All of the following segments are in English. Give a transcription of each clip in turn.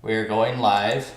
We're going live.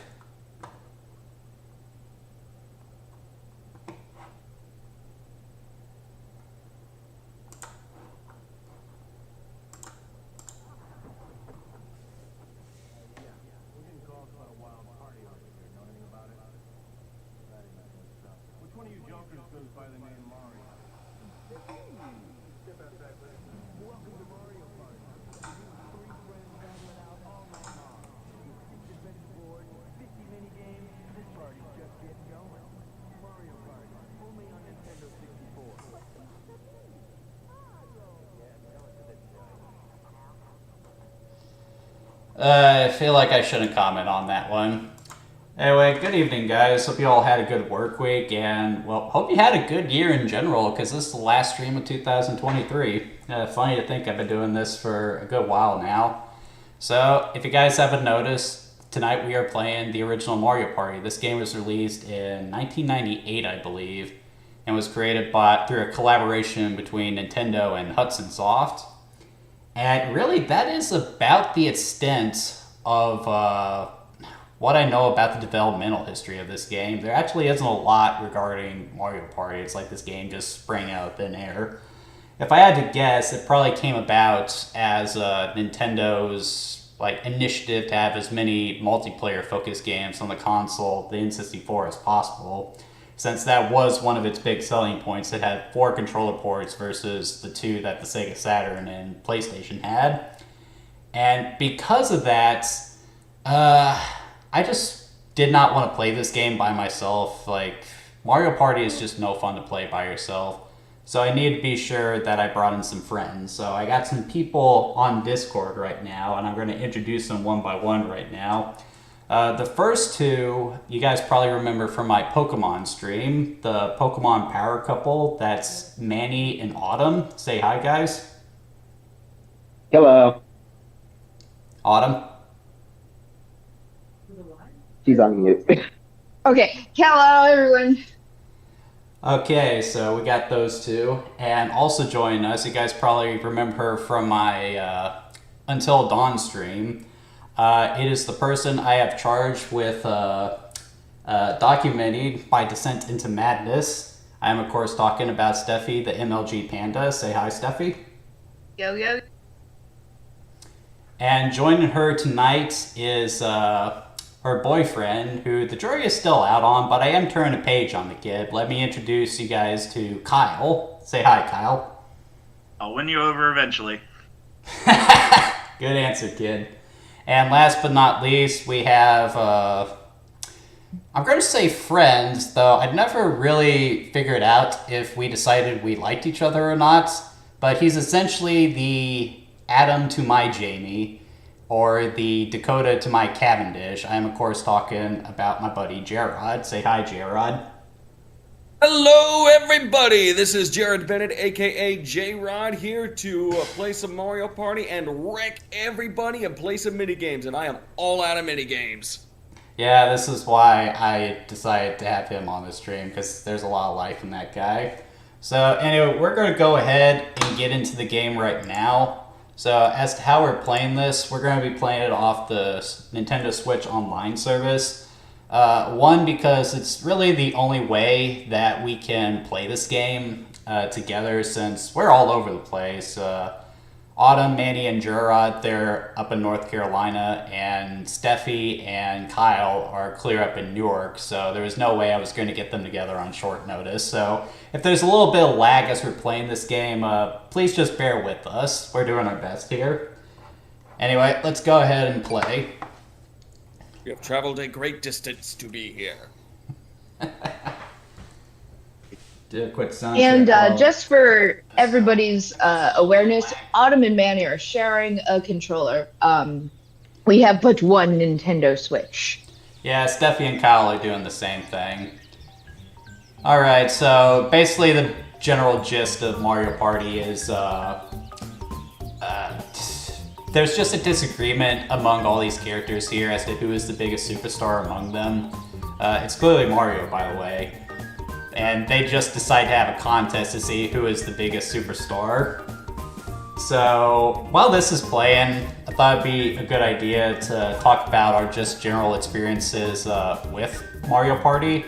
I feel like I shouldn't comment on that one. Anyway, good evening, guys. Hope you all had a good work week, and, well, hope you had a good year in general, because this is the last stream of 2023. Funny to think I've been doing this for a good while now. So, if you guys haven't noticed, tonight we are playing the original Mario Party. This game was released in 1998, I believe, and was created through a collaboration between Nintendo and Hudson Soft. And really, that is about the extent of what I know about the developmental history of this game. There actually isn't a lot regarding Mario Party. It's like this game just sprang out of thin air. If I had to guess, it probably came about as Nintendo's initiative to have as many multiplayer-focused games on the console, the N64, as possible, since that was one of its big selling points. It had 4 controller ports versus the 2 that the Sega Saturn and PlayStation had. And because of that, I just did not want to play this game by myself. Mario Party is just no fun to play by yourself. So I needed to be sure that I brought in some friends. So I got some people on Discord right now, and I'm going to introduce them one by one right now. The first two, you guys probably remember from my Pokemon stream, the Pokemon power couple. That's Manny and Autumn. Say hi, guys. Hello. Autumn. She's on mute. Okay, hello everyone. Okay, so we got those two. And also joining us, you guys probably remember her from my Until Dawn stream. It is the person I have charged with documenting my descent into madness. I am, of course, talking about Steffi, the MLG Panda. Say hi, Steffi. Yo, yo. And joining her tonight is her boyfriend, who the jury is still out on, but I am turning a page on the kid. Let me introduce you guys to Kyle. Say hi, Kyle. I'll win you over eventually. Good answer, kid. And last but not least, we have, I'm going to say friends, though I'd never really figured out if we decided we liked each other or not. But he's essentially the Adam to my Jamie, or the Dakota to my Cavendish. I am, of course, talking about my buddy Gerard. Say hi, Gerard. Hello, everybody! This is Jared Bennett, aka J-Rod, here to play some Mario Party and wreck everybody and play some minigames, and I am all out of minigames. Yeah, this is why I decided to have him on the stream, because there's a lot of life in that guy. So, anyway, we're going to go ahead and get into the game right now. So, as to how we're playing this, we're going to be playing it off the Nintendo Switch Online service. One, because it's really the only way that we can play this game together, since we're all over the place. Autumn, Manny, and Gerard, they're up in North Carolina, and Steffi and Kyle are clear up in Newark, so there was no way I was going to get them together on short notice. So if there's a little bit of lag as we're playing this game, please just bear with us. We're doing our best here. Anyway, let's go ahead and play. You have traveled a great distance to be here. Do a quick sound And check. just for everybody's awareness, Autumn and Manny are sharing a controller. We have but one Nintendo Switch. Yeah, Steffi and Kyle are doing the same thing. Alright, so basically the general gist of Mario Party is there's just a disagreement among all these characters here as to who is the biggest superstar among them. It's clearly Mario, by the way. And they just decide to have a contest to see who is the biggest superstar. So while this is playing, I thought it'd be a good idea to talk about our just general experiences with Mario Party.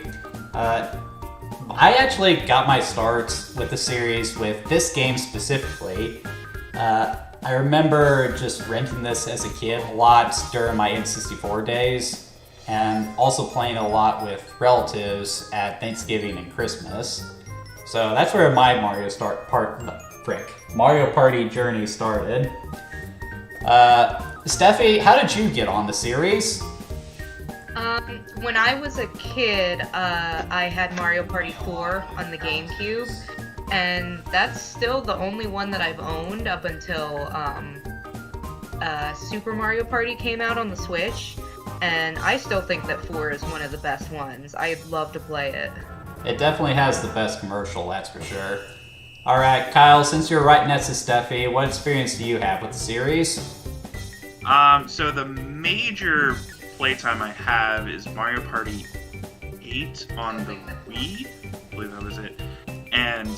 I actually got my starts with the series with this game specifically. I remember just renting this as a kid a lot during my N64 days, and also playing a lot with relatives at Thanksgiving and Christmas. So that's where my Mario Party journey started. Steffi, how did you get on the series? When I was a kid, I had Mario Party 4 on the GameCube, and that's still the only one that I've owned up until Super Mario Party came out on the Switch, and I still think that 4 is one of the best ones. I'd love to play it. It definitely has the best commercial, that's for sure. Alright, Kyle, since you're right next to Steffi, what experience do you have with the series? So the major playtime I have is Mario Party 8 on the Wii. I believe that was it. And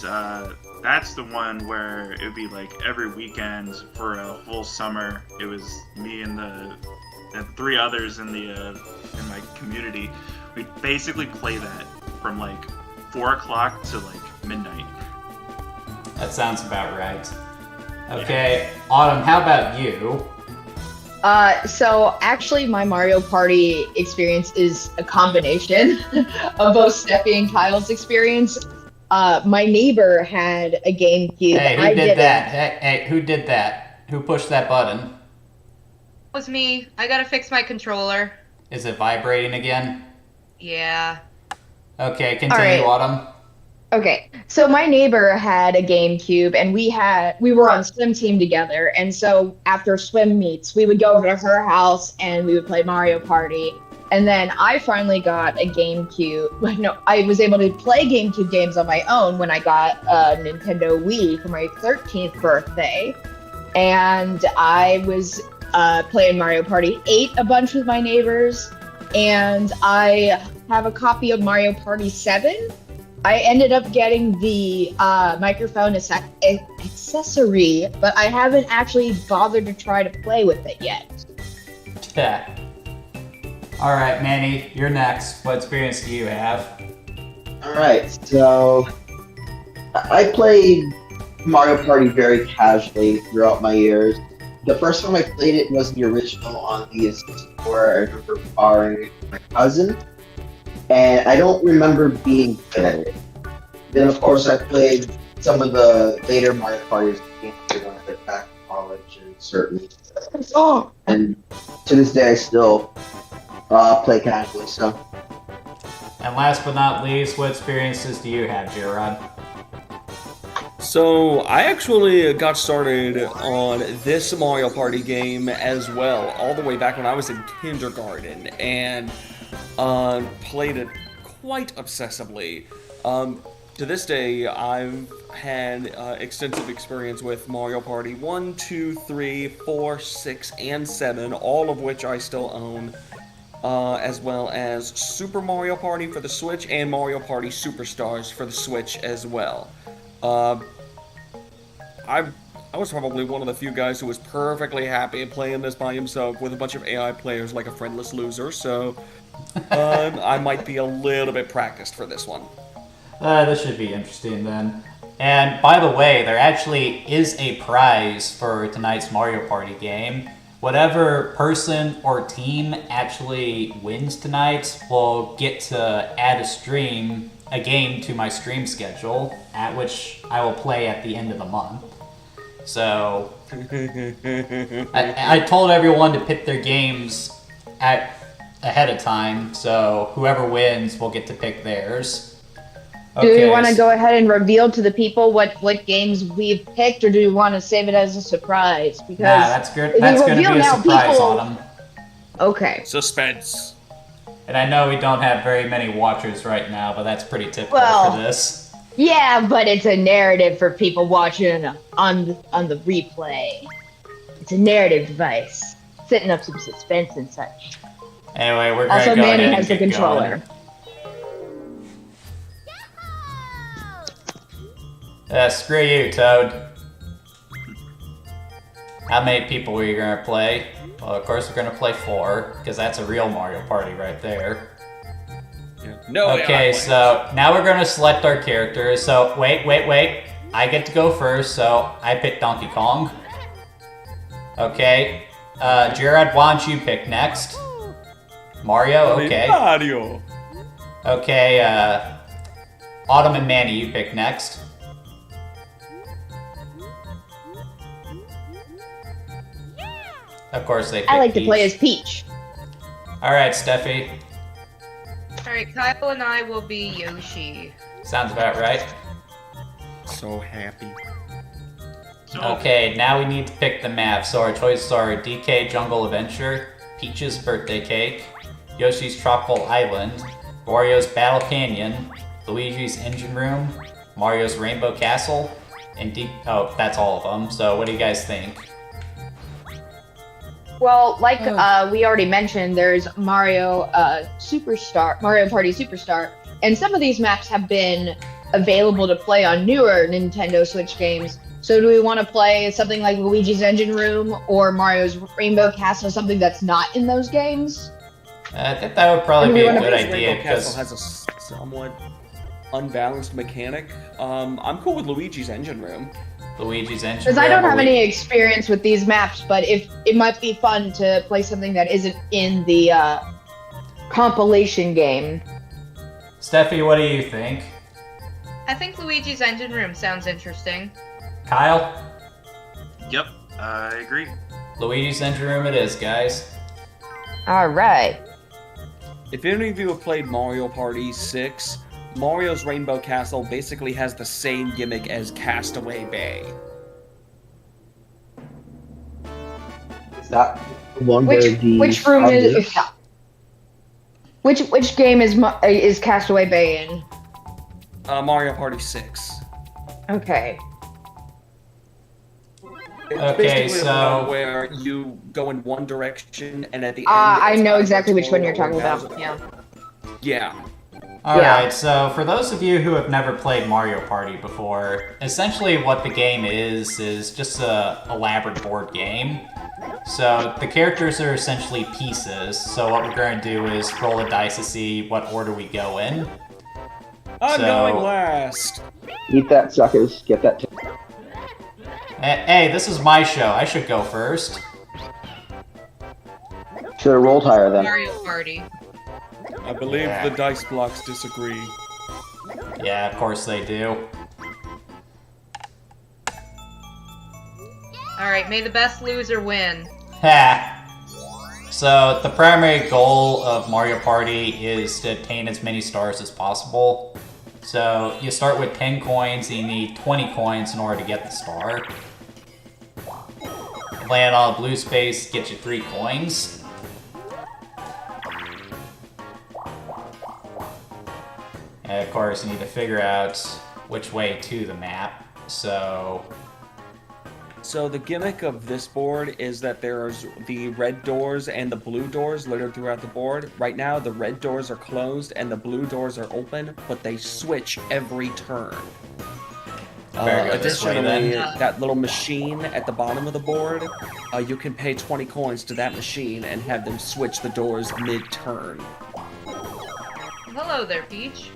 that's the one where it would be like every weekend for a whole summer. It was me and the 3 others in my community. We'd basically play that from like 4 o'clock to like midnight. That sounds about right. Okay, Autumn, how about you? So actually my Mario Party experience is a combination of both Steffi and Kyle's experience. My neighbor had a GameCube. Hey, who did that? Hey, who did that? Who pushed that button? It was me. I gotta fix my controller. Is it vibrating again? Yeah. Okay, continue, Autumn. Okay, so my neighbor had a GameCube, and we were on swim team together, and so after swim meets, we would go over to her house and we would play Mario Party. And then I finally got a GameCube. No, I was able to play GameCube games on my own when I got a Nintendo Wii for my 13th birthday, and I was playing Mario Party 8 a bunch with my neighbors, and I have a copy of Mario Party 7. I ended up getting the microphone accessory, but I haven't actually bothered to try to play with it yet. Yeah. Alright, Manny, you're next. What experience do you have? Alright, so I played Mario Party very casually throughout my years. The first time I played it was the original on the N64. I remember borrowing my cousin, and I don't remember being good at it. Then, of course, I played some of the later Mario Party games when I went back to college and certain. And to this day, I still play casually. So. And last but not least, what experiences do you have, Gerard? So, I actually got started on this Mario Party game as well, all the way back when I was in kindergarten, and played it quite obsessively. To this day, I've had extensive experience with Mario Party 1, 2, 3, 4, 6, and 7, all of which I still own, as well as Super Mario Party for the Switch and Mario Party Superstars for the Switch as well. I was probably one of the few guys who was perfectly happy playing this by himself with a bunch of AI players like a friendless loser, so I might be a little bit practiced for this one. This should be interesting then. And by the way, there actually is a prize for tonight's Mario Party game. Whatever person or team actually wins tonight will get to add a game to my stream schedule, at which I will play at the end of the month. So, I told everyone to pick their games ahead of time, so whoever wins will get to pick theirs. Do we want to go ahead and reveal to the people what games we've picked, or do we want to save it as a surprise? Because that's good. That's going to be a surprise on them. Okay. Suspense. And I know we don't have very many watchers right now, but that's pretty typical for this. Yeah, but it's a narrative for people watching on the replay. It's a narrative device, setting up some suspense and such. Anyway, we're going to Also, go ahead Manny and has the get controller. going. Screw you, Toad. How many people are you gonna play? Well, of course we're gonna play 4, because that's a real Mario Party right there. Yeah. No. Okay, so now we're gonna select our characters. So wait. I get to go first, so I pick Donkey Kong. Okay, Jared, why don't you pick next? Mario, okay. Mario. Okay, Autumn and Manny, you pick next. Of course they pick I like to Peach. play as Peach. Alright, Steffi. Alright, Kyle and I will be Yoshi. Sounds about right. So happy. So, Okay, now we need to pick the map. So our choices are DK Jungle Adventure, Peach's Birthday Cake, Yoshi's Tropical Island, Wario's Battle Canyon, Luigi's Engine Room, Mario's Rainbow Castle, and oh, that's all of them. So what do you guys think? Well, like we already mentioned, there's Mario Party Superstar, and some of these maps have been available to play on newer Nintendo Switch games. So do we want to play something like Luigi's Engine Room or Mario's Rainbow Castle, something that's not in those games? I think that would probably be a good idea Rainbow Castle because has a somewhat unbalanced mechanic. I'm cool with Luigi's Engine Room. Luigi's Engine Because Room. I don't have or any experience with these maps, but if it might be fun to play something that isn't in the compilation game. Steffi, what do you think? I think Luigi's Engine Room sounds interesting. Kyle? yep, I agree. Luigi's Engine Room it is, guys. All right. If any of you have played Mario Party 6, Mario's Rainbow Castle basically has the same gimmick as Castaway Bay. Is that the one where the Which room is which game is Castaway Bay in? Mario Party 6. Okay. It's Okay, basically the so- one where you go in one direction and at the end... I it's know either exactly which one you're total talking or about. Yeah. Yeah. Alright, so for those of you who have never played Mario Party before, essentially what the game is just a elaborate board game. So the characters are essentially pieces, so what we're going to do is roll a dice to see what order we go in. I'm So- going last. Eat that, suckers. Get that. Hey, this is my show, I should go first. Should have rolled higher then. Mario Party. I believe Yeah. the dice blocks disagree. Yeah, of course they do. Alright, may the best loser win. Ha! So, the primary goal of Mario Party is to attain as many stars as possible. So, you start with 10 coins, and you need 20 coins in order to get the star. Land on a blue space gets you 3 coins. And of course, you need to figure out which way to the map. So, So the gimmick of this board is that there's the red doors and the blue doors littered throughout the board. Right now, the red doors are closed and the blue doors are open, but they switch every turn. better go this way Additionally, then. that little machine at the bottom of the board, you can pay 20 coins to that machine and have them switch the doors mid-turn. Hello there, Peach.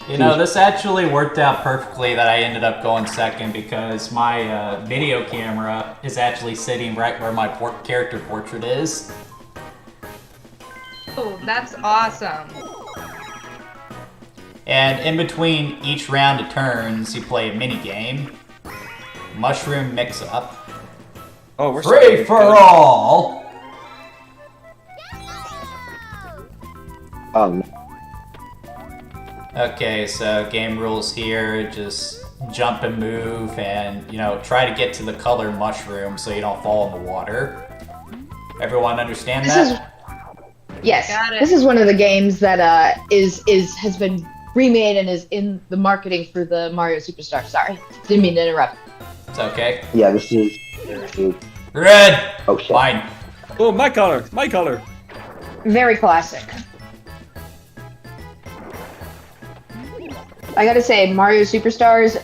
You know, this actually worked out perfectly that I ended up going second because my video camera is actually sitting right where my character portrait is. Oh, that's awesome. And in between each round of turns, you play a mini game. Mushroom Mix-Up. Oh, we're Free starting for good. all! Okay, so game rules here, just jump and move and, you know, try to get to the colored mushroom so you don't fall in the water. Everyone understand that? Yes. Got it. This is one of the games that has been remade and is in the marketing for the Mario Superstar. Sorry, didn't mean to interrupt. It's okay. Yeah, this is. Red! Oh shit. Fine. Oh, my color! My color! Very classic. I gotta say, Mario Superstars,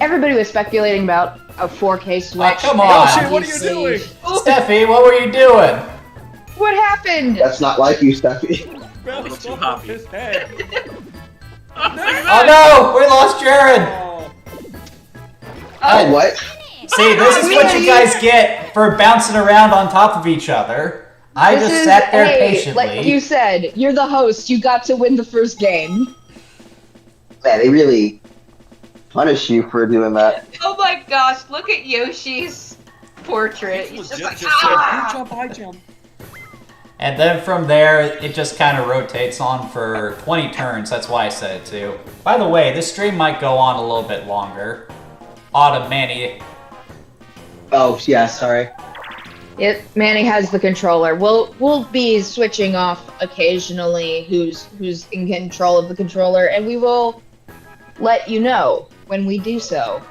everybody was speculating about a 4K Switch. come on. Yoshi, what are you doing? Steffi, what were you doing? What happened? That's not like you, Steffi. Bounced too off happy. his head. Oh no, we lost Jared. Oh. Oh, what? See, this is what you guys get for bouncing around on top of each other. I This just is- sat there hey, patiently. Like you said, you're the host. You got to win the first game. Man, they really punish you for doing that. Oh my gosh, look at Yoshi's portrait. He's just Legit like, just said, "You ah! jump, I jump." And then from there, it just kind of rotates on for 20 turns. That's why I said it too. By the way, this stream might go on a little bit longer. Autumn, Manny. Oh, yeah, sorry. Manny has the controller. We'll be switching off occasionally who's in control of the controller, and we will let you know when we do so.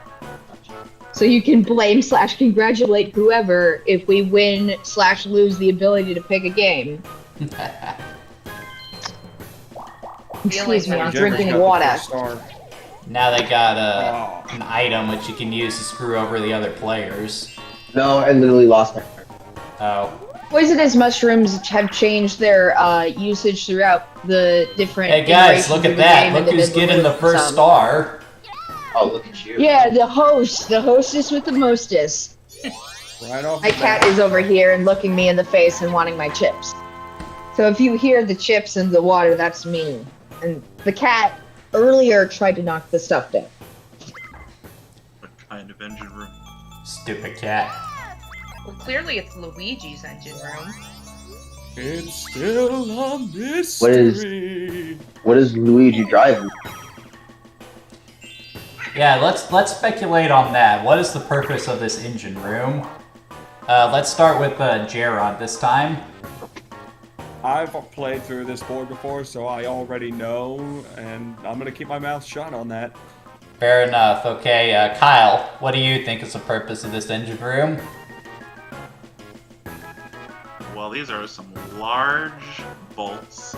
So you can blame / congratulate whoever if we win / lose the ability to pick a game. Excuse me, I'm Jennifer's drinking got the water. first star. Now they got Oh. an item which you can use to screw over the other players. No, I literally lost my turn. Oh. Poisonous mushrooms have changed their usage throughout the different. Hey guys, iterations look of at the that. game, Look and they've who's been getting the removed first some. star. Oh, look at you. Yeah, the hostess with the mostest. Right off My the cat bat. is over here and looking me in the face and wanting my chips. So if you hear the chips and the water, that's me. And the cat earlier tried to knock the stuff down. What kind of engine room? Stupid cat. Well, clearly it's Luigi's engine room. It's still a mystery. What is Luigi driving? Yeah, let's speculate on that. What is the purpose of this engine room? Let's start with Gerard this time. I've played through this board before, so I already know, and I'm gonna keep my mouth shut on that. Fair enough. Okay, Kyle, what do you think is the purpose of this engine room? Well, these are some large bolts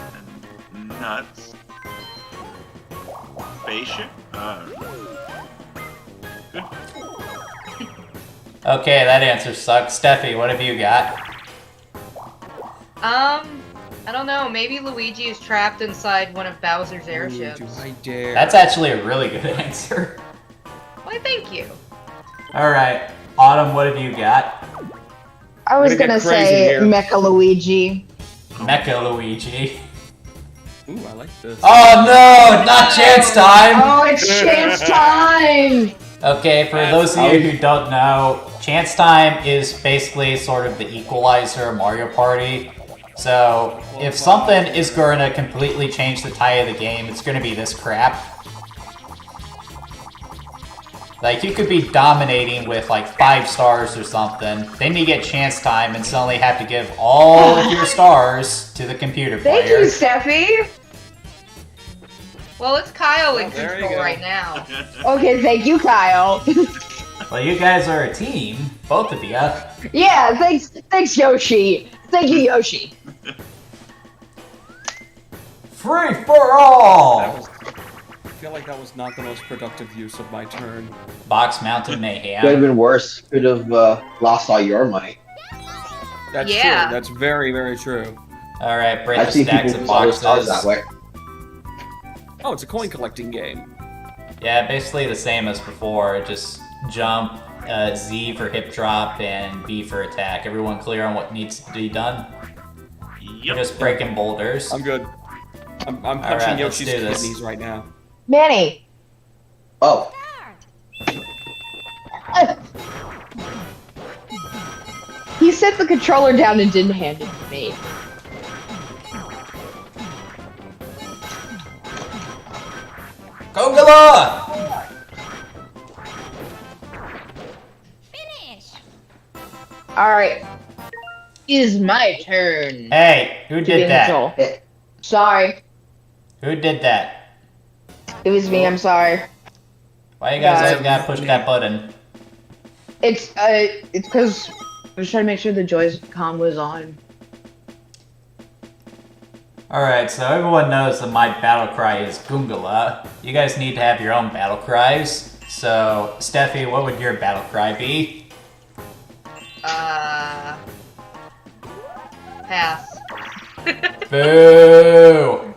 and nuts. Spaceship? Good. Okay, that answer sucks. Steffi, what have you got? I don't know. Maybe Luigi is trapped inside one of Bowser's airships. Ooh, do I dare? That's actually a really good answer. Why, thank you. Alright, Autumn, what have you got? I was We're gonna gonna get crazy say here. Mecha Luigi. Mecha Luigi. Ooh, I like this. Oh no, not chance time! Oh, it's chance time! Okay, for those of you who don't know, chance time is basically sort of the equalizer of Mario Party. So, if something is going to completely change the tide of the game, it's going to be this crap. Like, you could be dominating with like 5 stars or something, then you get chance time and suddenly have to give all of your stars to the computer Thank player. you, Steffi! Well, it's Kyle in Oh, there you control go. right now. Okay, thank you, Kyle. Well, you guys are a team, both of you. Yeah, thanks, Yoshi. Thank you, Yoshi. Free for all! I feel like that was not the most productive use of my turn. Box Mountain Could have Mayhem. been worse. Could have lost all your money. That's Yeah. true. That's very, very true. Alright, break I've the seen stacks people of lose all their stars boxes. that way. Oh, it's a coin collecting game. Yeah, basically the same as before. Just jump, Z for hip drop, and B for attack. Everyone clear on what needs to be done? Yep. Just breaking boulders. I'm good. I'm punching Alright, let's Yoshi's do this. kidneys right now. Manny. Oh, He set the controller down and didn't hand it to me. Gogala! Alright. Is my turn. Hey, who to be in did that? control. eh, Sorry. Who did that? It was me, I'm sorry. Why you guys Guys. always gotta push that button? It's because I was trying to make sure the Joy-Con was on. Alright, so everyone knows that my battle cry is Goongala. You guys need to have your own battle cries. So, Steffi, what would your battle cry be? Pass. Boo!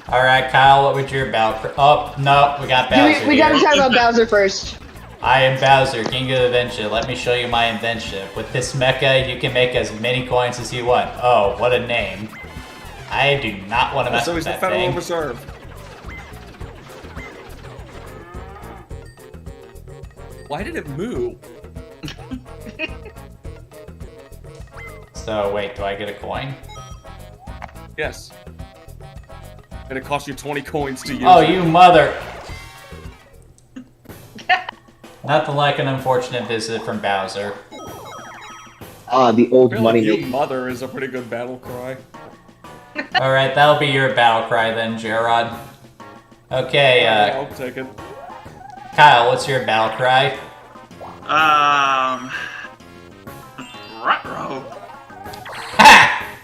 Alright, Kyle, what would your battle cry... Oh, no, we got Bowser We gotta here. talk about Bowser first. I am Bowser, King of Invention. Let me show you my invention. With this mecha, you can make as many coins as you want. Oh, what a name. I do not want to mess So with he's the that Federal thing. Reserve. Why did it move? So, wait, do I get a coin? Yes. And it costs you 20 coins to use Oh, it. you mother... Nothing like an unfortunate visit from Bowser. Ah, the old I feel money like you maker. mother is a pretty good battle cry. Alright, that'll be your battle cry then, Gerard. Okay, Yeah, I'll take it. Kyle, what's your battle cry? Ruh-roh. Ha!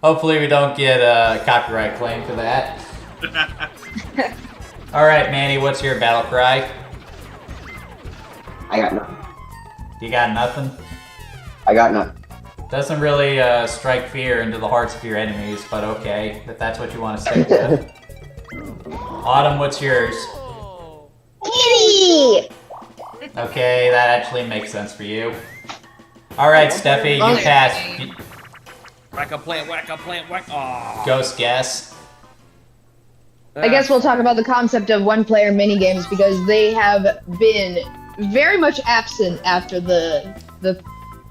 Hopefully we don't get a copyright claim for that. Alright, Manny, what's your battle cry? I got nothing. You got nothing? I got nothing. Doesn't really strike fear into the hearts of your enemies, but okay, if that's what you want to stick with. Autumn, what's yours? Kitty! Okay, that actually makes sense for you. Alright, Steffi, you Okay. passed. Whack a plant, whack. Aww. Ghost guess. I guess we'll talk about the concept of one-player minigames because they have been very much absent after the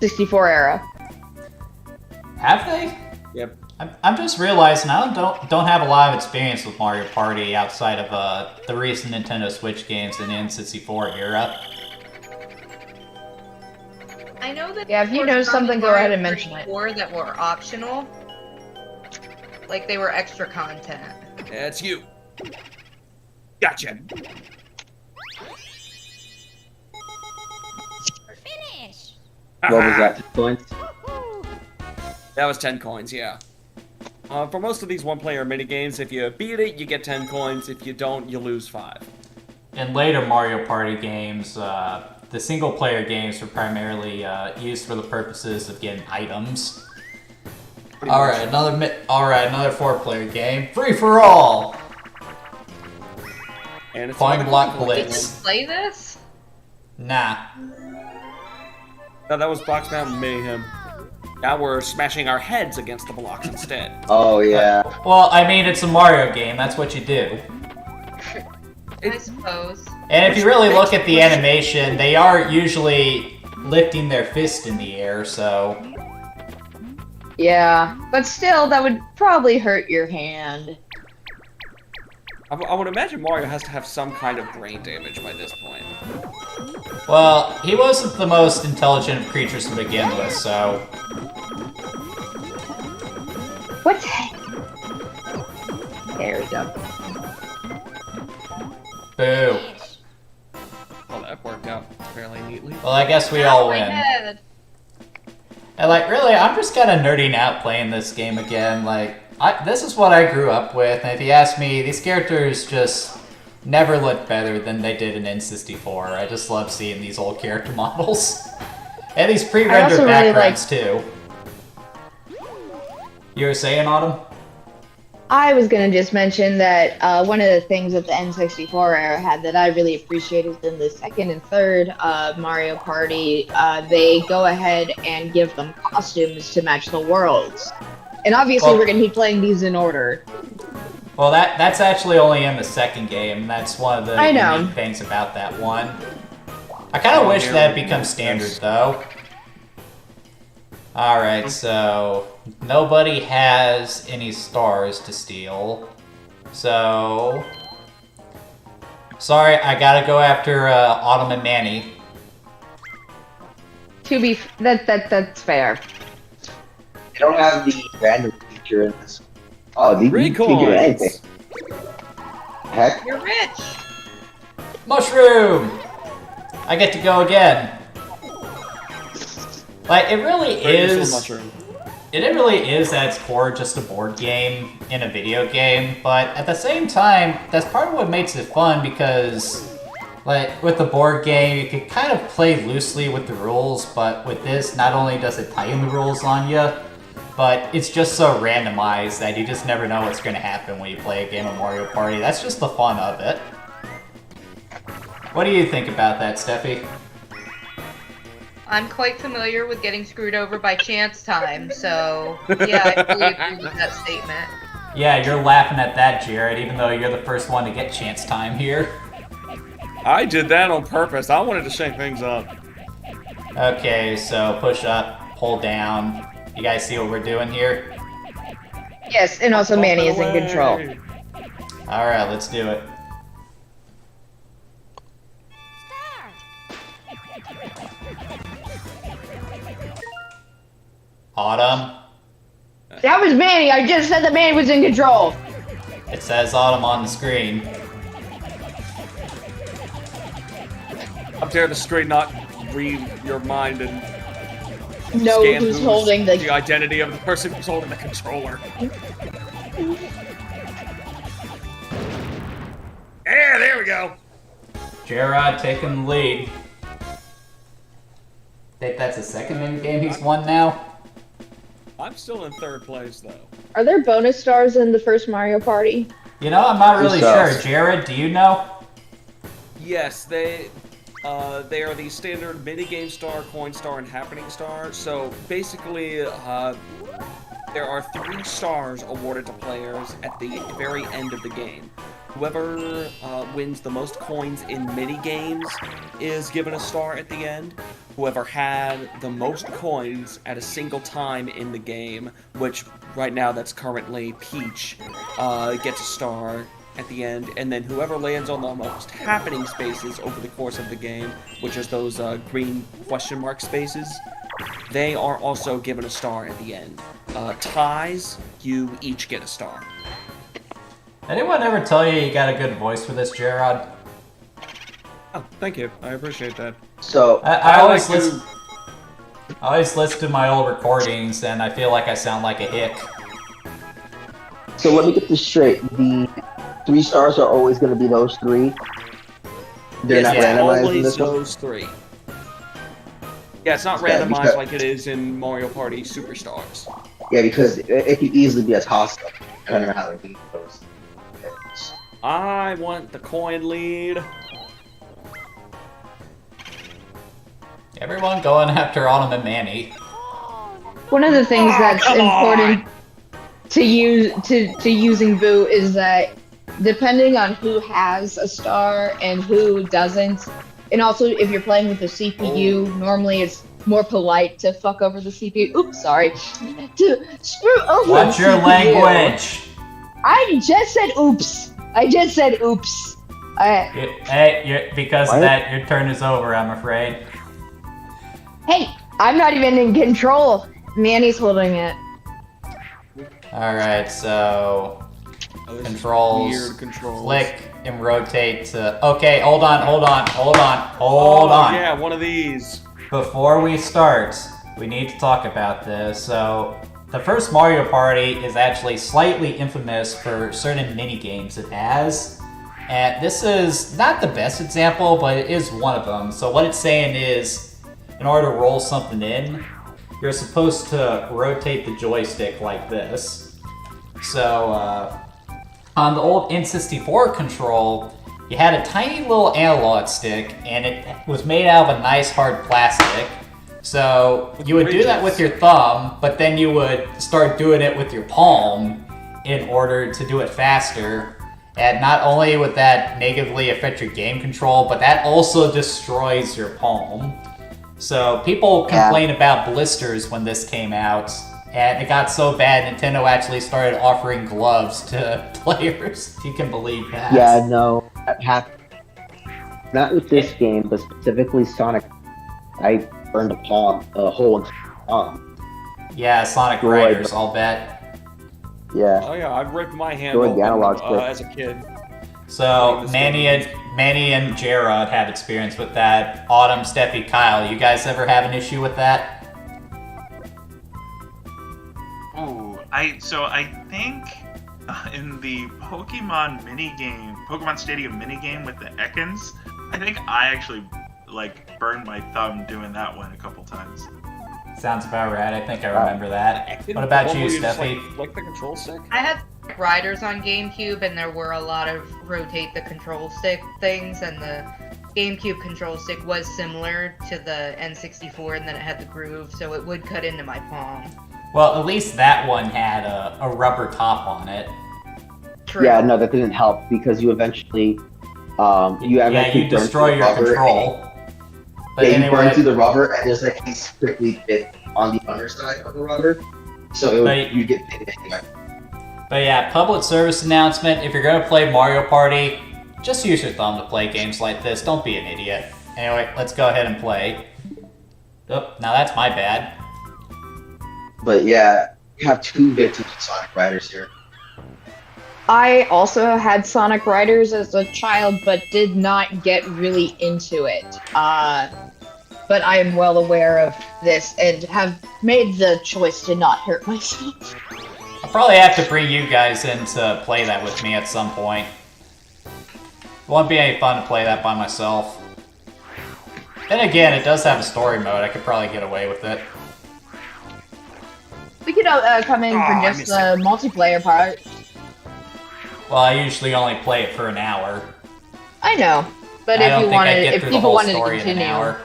64 era. Have they? Yep. I'm just realizing I don't have a lot of experience with Mario Party outside of the recent Nintendo Switch games and the N64 era. I know that. Yeah, if you there know were some something, go Mario ahead and mention it. 34 that were optional. Like they were extra content. That's you. Gotcha. Finish. What was that? 2 points? That was 10 coins, yeah. For most of these one-player minigames, if you beat it, you get 10 coins. If you don't, you lose 5. In later Mario Party games, the single-player games were primarily used for the purposes of getting items. All right, another four-player game, free for all. And it's Coin another block coin blitz. game. Play this? Nah. No, that was Box Mountain Mayhem. Now we're smashing our heads against the blocks instead. Oh, yeah. Well, I mean, it's a Mario game. That's what you do. I suppose. And if you really look at the animation, they are usually lifting their fist in the air, so... Yeah, but still, that would probably hurt your hand. I would imagine Mario has to have some kind of brain damage by this point. Well, he wasn't the most intelligent of creatures to begin with, so... What? There we go. Boo. Well, that worked out fairly neatly. Well, I guess we all My win. head. And, like, really, I'm just kind of nerding out playing this game again. Like, this is what I grew up with, and if you ask me, these characters just never look better than they did in N64. I just love seeing these old character models. And these pre-rendered also really backgrounds, too. You were saying, Autumn? I was gonna just mention that one of the things that the N64 era had that I really appreciated in the second and third Mario Party, they go ahead and give them costumes to match the worlds. And obviously Well- we're gonna be playing these in order. Well, that's actually only in the second game. That's one of the I know. unique things about that one. I kind of wish that becomes standard, though. Alright, so nobody has any stars to steal. So... Sorry, I gotta go after Autumn and Manny. That's fair. They don't have the random feature in this. Oh, you can do anything. Recoins! Heck? You're rich. Mushroom! I get to go again. Like, it really Very useful is... mushroom. it really is at its core just a board game in a video game, but at the same time, that's part of what makes it fun because, like, with the board game, you can kind of play loosely with the rules, but with this, not only does it tighten the rules on you, but it's just so randomized that you just never know what's going to happen when you play a game of Mario Party. That's just the fun of it. What do you think about that, Steffi? I'm quite familiar with getting screwed over by chance time, so yeah, I fully agree with that statement. Yeah, you're laughing at that, Jared, even though you're the first one to get chance time here. I did that on purpose. I wanted to shake things up. Okay, so push up, pull down. You guys see what we're doing here? Yes, and also Manny is in control. Alright, let's do it. Autumn. That was Manny. I just said that Manny was in control. It says Autumn on the screen. Up there, the screen not read your mind and No, scan who's holding the identity of the person who's holding the controller. Yeah, there we go. Gerard taking the lead. Think that's the second mini game he's won now? I'm still in third place, though. Are there bonus stars in the first Mario Party? You know, I'm not really Who's sure. Jared, do you know? Yes, they are the standard minigame star, coin star, and happening star. So basically, there are 3 stars awarded to players at the very end of the game. Whoever wins the most coins in minigames is given a star at the end. Whoever had the most coins at a single time in the game, which right now that's currently Peach, gets a star at the end. And then whoever lands on the most happening spaces over the course of the game, which is those green question mark spaces, they are also given a star at the end. Ties, you each get a star. Anyone ever tell you you got a good voice for this, Gerard? Oh, thank you. I appreciate that. So, I always like to- listen. I always listen to my old recordings, and I feel like I sound like a hick. so let me get this straight. The 3 stars are always going to be those 3. They're Yes, not it's randomized in always this one? those 3. Yeah, it's not Okay, randomized because- like it is in Mario Party Superstars. Yeah, because it could easily be a toss-up. I don't know how they do those. I want the coin lead. Everyone going after Autumn and Manny. One of the things that's come important to using Boo is that depending on who has a star and who doesn't, and also if you're playing with the CPU, normally it's more polite to fuck over the CPU. Oops, sorry. To screw over Watch the your CPU. language. I just said oops. I just said oops. Because of What? that, your turn is over, I'm afraid. Hey, I'm not even in control. Manny's holding it. Alright, so Oh, this is controls, weird controls. click and rotate to... Okay, hold on. Oh, yeah, one of these. Before we start, we need to talk about this. So, the first Mario Party is actually slightly infamous for certain mini-games it has. And this is not the best example, but it is one of them. So what it's saying is, in order to roll something in, you're supposed to rotate the joystick like this. So, on the old N64 control, you had a tiny little analog stick, and it was made out of a nice hard plastic. So you would do that with your thumb, but then you would start doing it with your palm in order to do it faster. And not only would that negatively affect your game control, but that also destroys your palm. So people complain about blisters when this came out, and it got so bad Nintendo actually started offering gloves to players. If you can believe that. Yeah, no, that happened. Not with this game, but specifically Sonic. I burned a hole in the palm. Yeah, Sonic Droid. Riders, I'll bet. Yeah. Oh yeah, I've ripped my hand Droid open analog stick. as a kid. So Manny and Gerard have experience with that. Autumn, Steffi, Kyle, you guys ever have an issue with that? I think in the Pokemon Stadium minigame with the Ekans, I think I actually like burned my thumb doing that one a couple times. Sounds about right. I think I remember that. What about you, Steffi? Like the control stick? I had Riders on GameCube, and there were a lot of rotate the control stick things, and the GameCube control stick was similar to the N64, and then it had the groove, so it would cut into my palm. Well, at least that one had a rubber top on it. True. Yeah, no, that didn't help because you eventually, you destroy your control. But you anyway, burn through the rubber, and there's like these prickly bit on the underside of the rubber, so you get bit anyway. But yeah, public service announcement, if you're going to play Mario Party, just use your thumb to play games like this. Don't be an idiot. Anyway, let's go ahead and play. Oh, now that's my bad. But yeah, you have 2 victims of Sonic Riders here. I also had Sonic Riders as a child, but did not get really into it. But I am well aware of this and have made the choice to not hurt myself. I'll probably have to bring you guys in to play that with me at some point. It won't be any fun to play that by myself. Then again, it does have a story mode. I could probably get away with it. We could come in for just the multiplayer part. Well, I usually only play it for an hour. I know, but if people wanted to continue,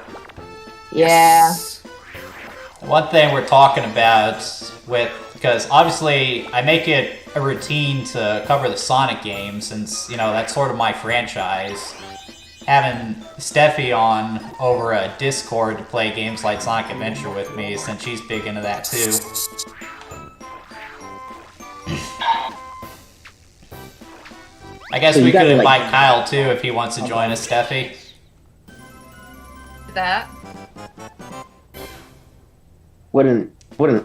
yeah. One thing we're talking about because obviously I make it a routine to cover the Sonic games, since that's sort of my franchise. Having Steffi on over a Discord to play games like Sonic Adventure with me, since she's big into that too. I guess we could invite Kyle too if he wants to join us, Steffi. That. What an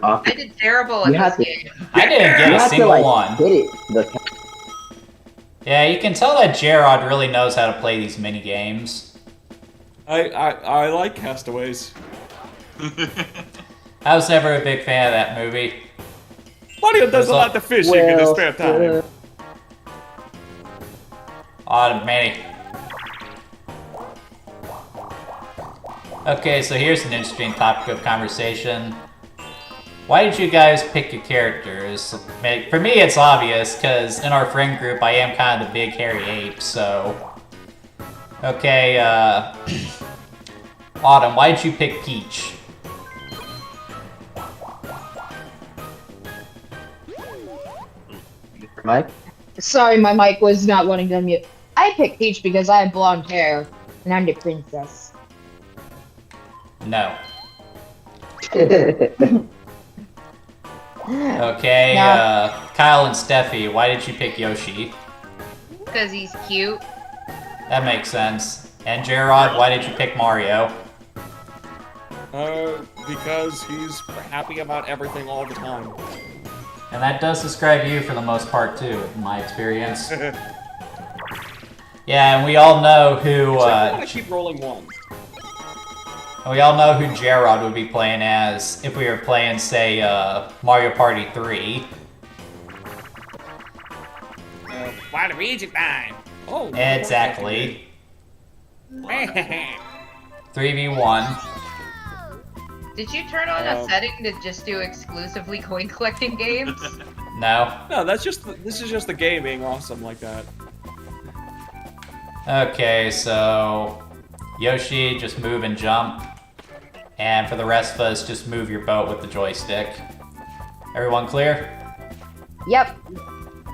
awkward. I did terrible at this game. I didn't get a single one. Hit it. Yeah, you can tell that Gerard really knows how to play these mini games. I like Castaways. I was never a big fan of that movie. Mario does a lot of fishing in his spare time. Automatic. Okay, so here's an interesting topic of conversation. Why did you guys pick your characters? For me, it's obvious, because in our friend group, I am kind of the big hairy ape, so... Okay, Autumn, why did you pick Peach? Mike? Sorry, my mic was not wanting to unmute. I picked Peach because I have blonde hair, and I'm the princess. No. Okay, No. Kyle and Steffi, why did you pick Yoshi? Because he's cute. That makes sense. And Gerard, why did you pick Mario? Because he's happy about everything all the time. And that does describe you for the most part too, in my experience. Yeah, and we all know who. So I want to keep rolling ones. And we all know who Gerard would be playing as if we were playing, say, Mario Party 3. Waluigi time. Oh. Exactly. 3v1. Did you turn on a setting to just do exclusively coin collecting games? No. No, this is just the game being awesome like that. Okay, so Yoshi, just move and jump. And for the rest of us, just move your boat with the joystick. Everyone clear? Yep.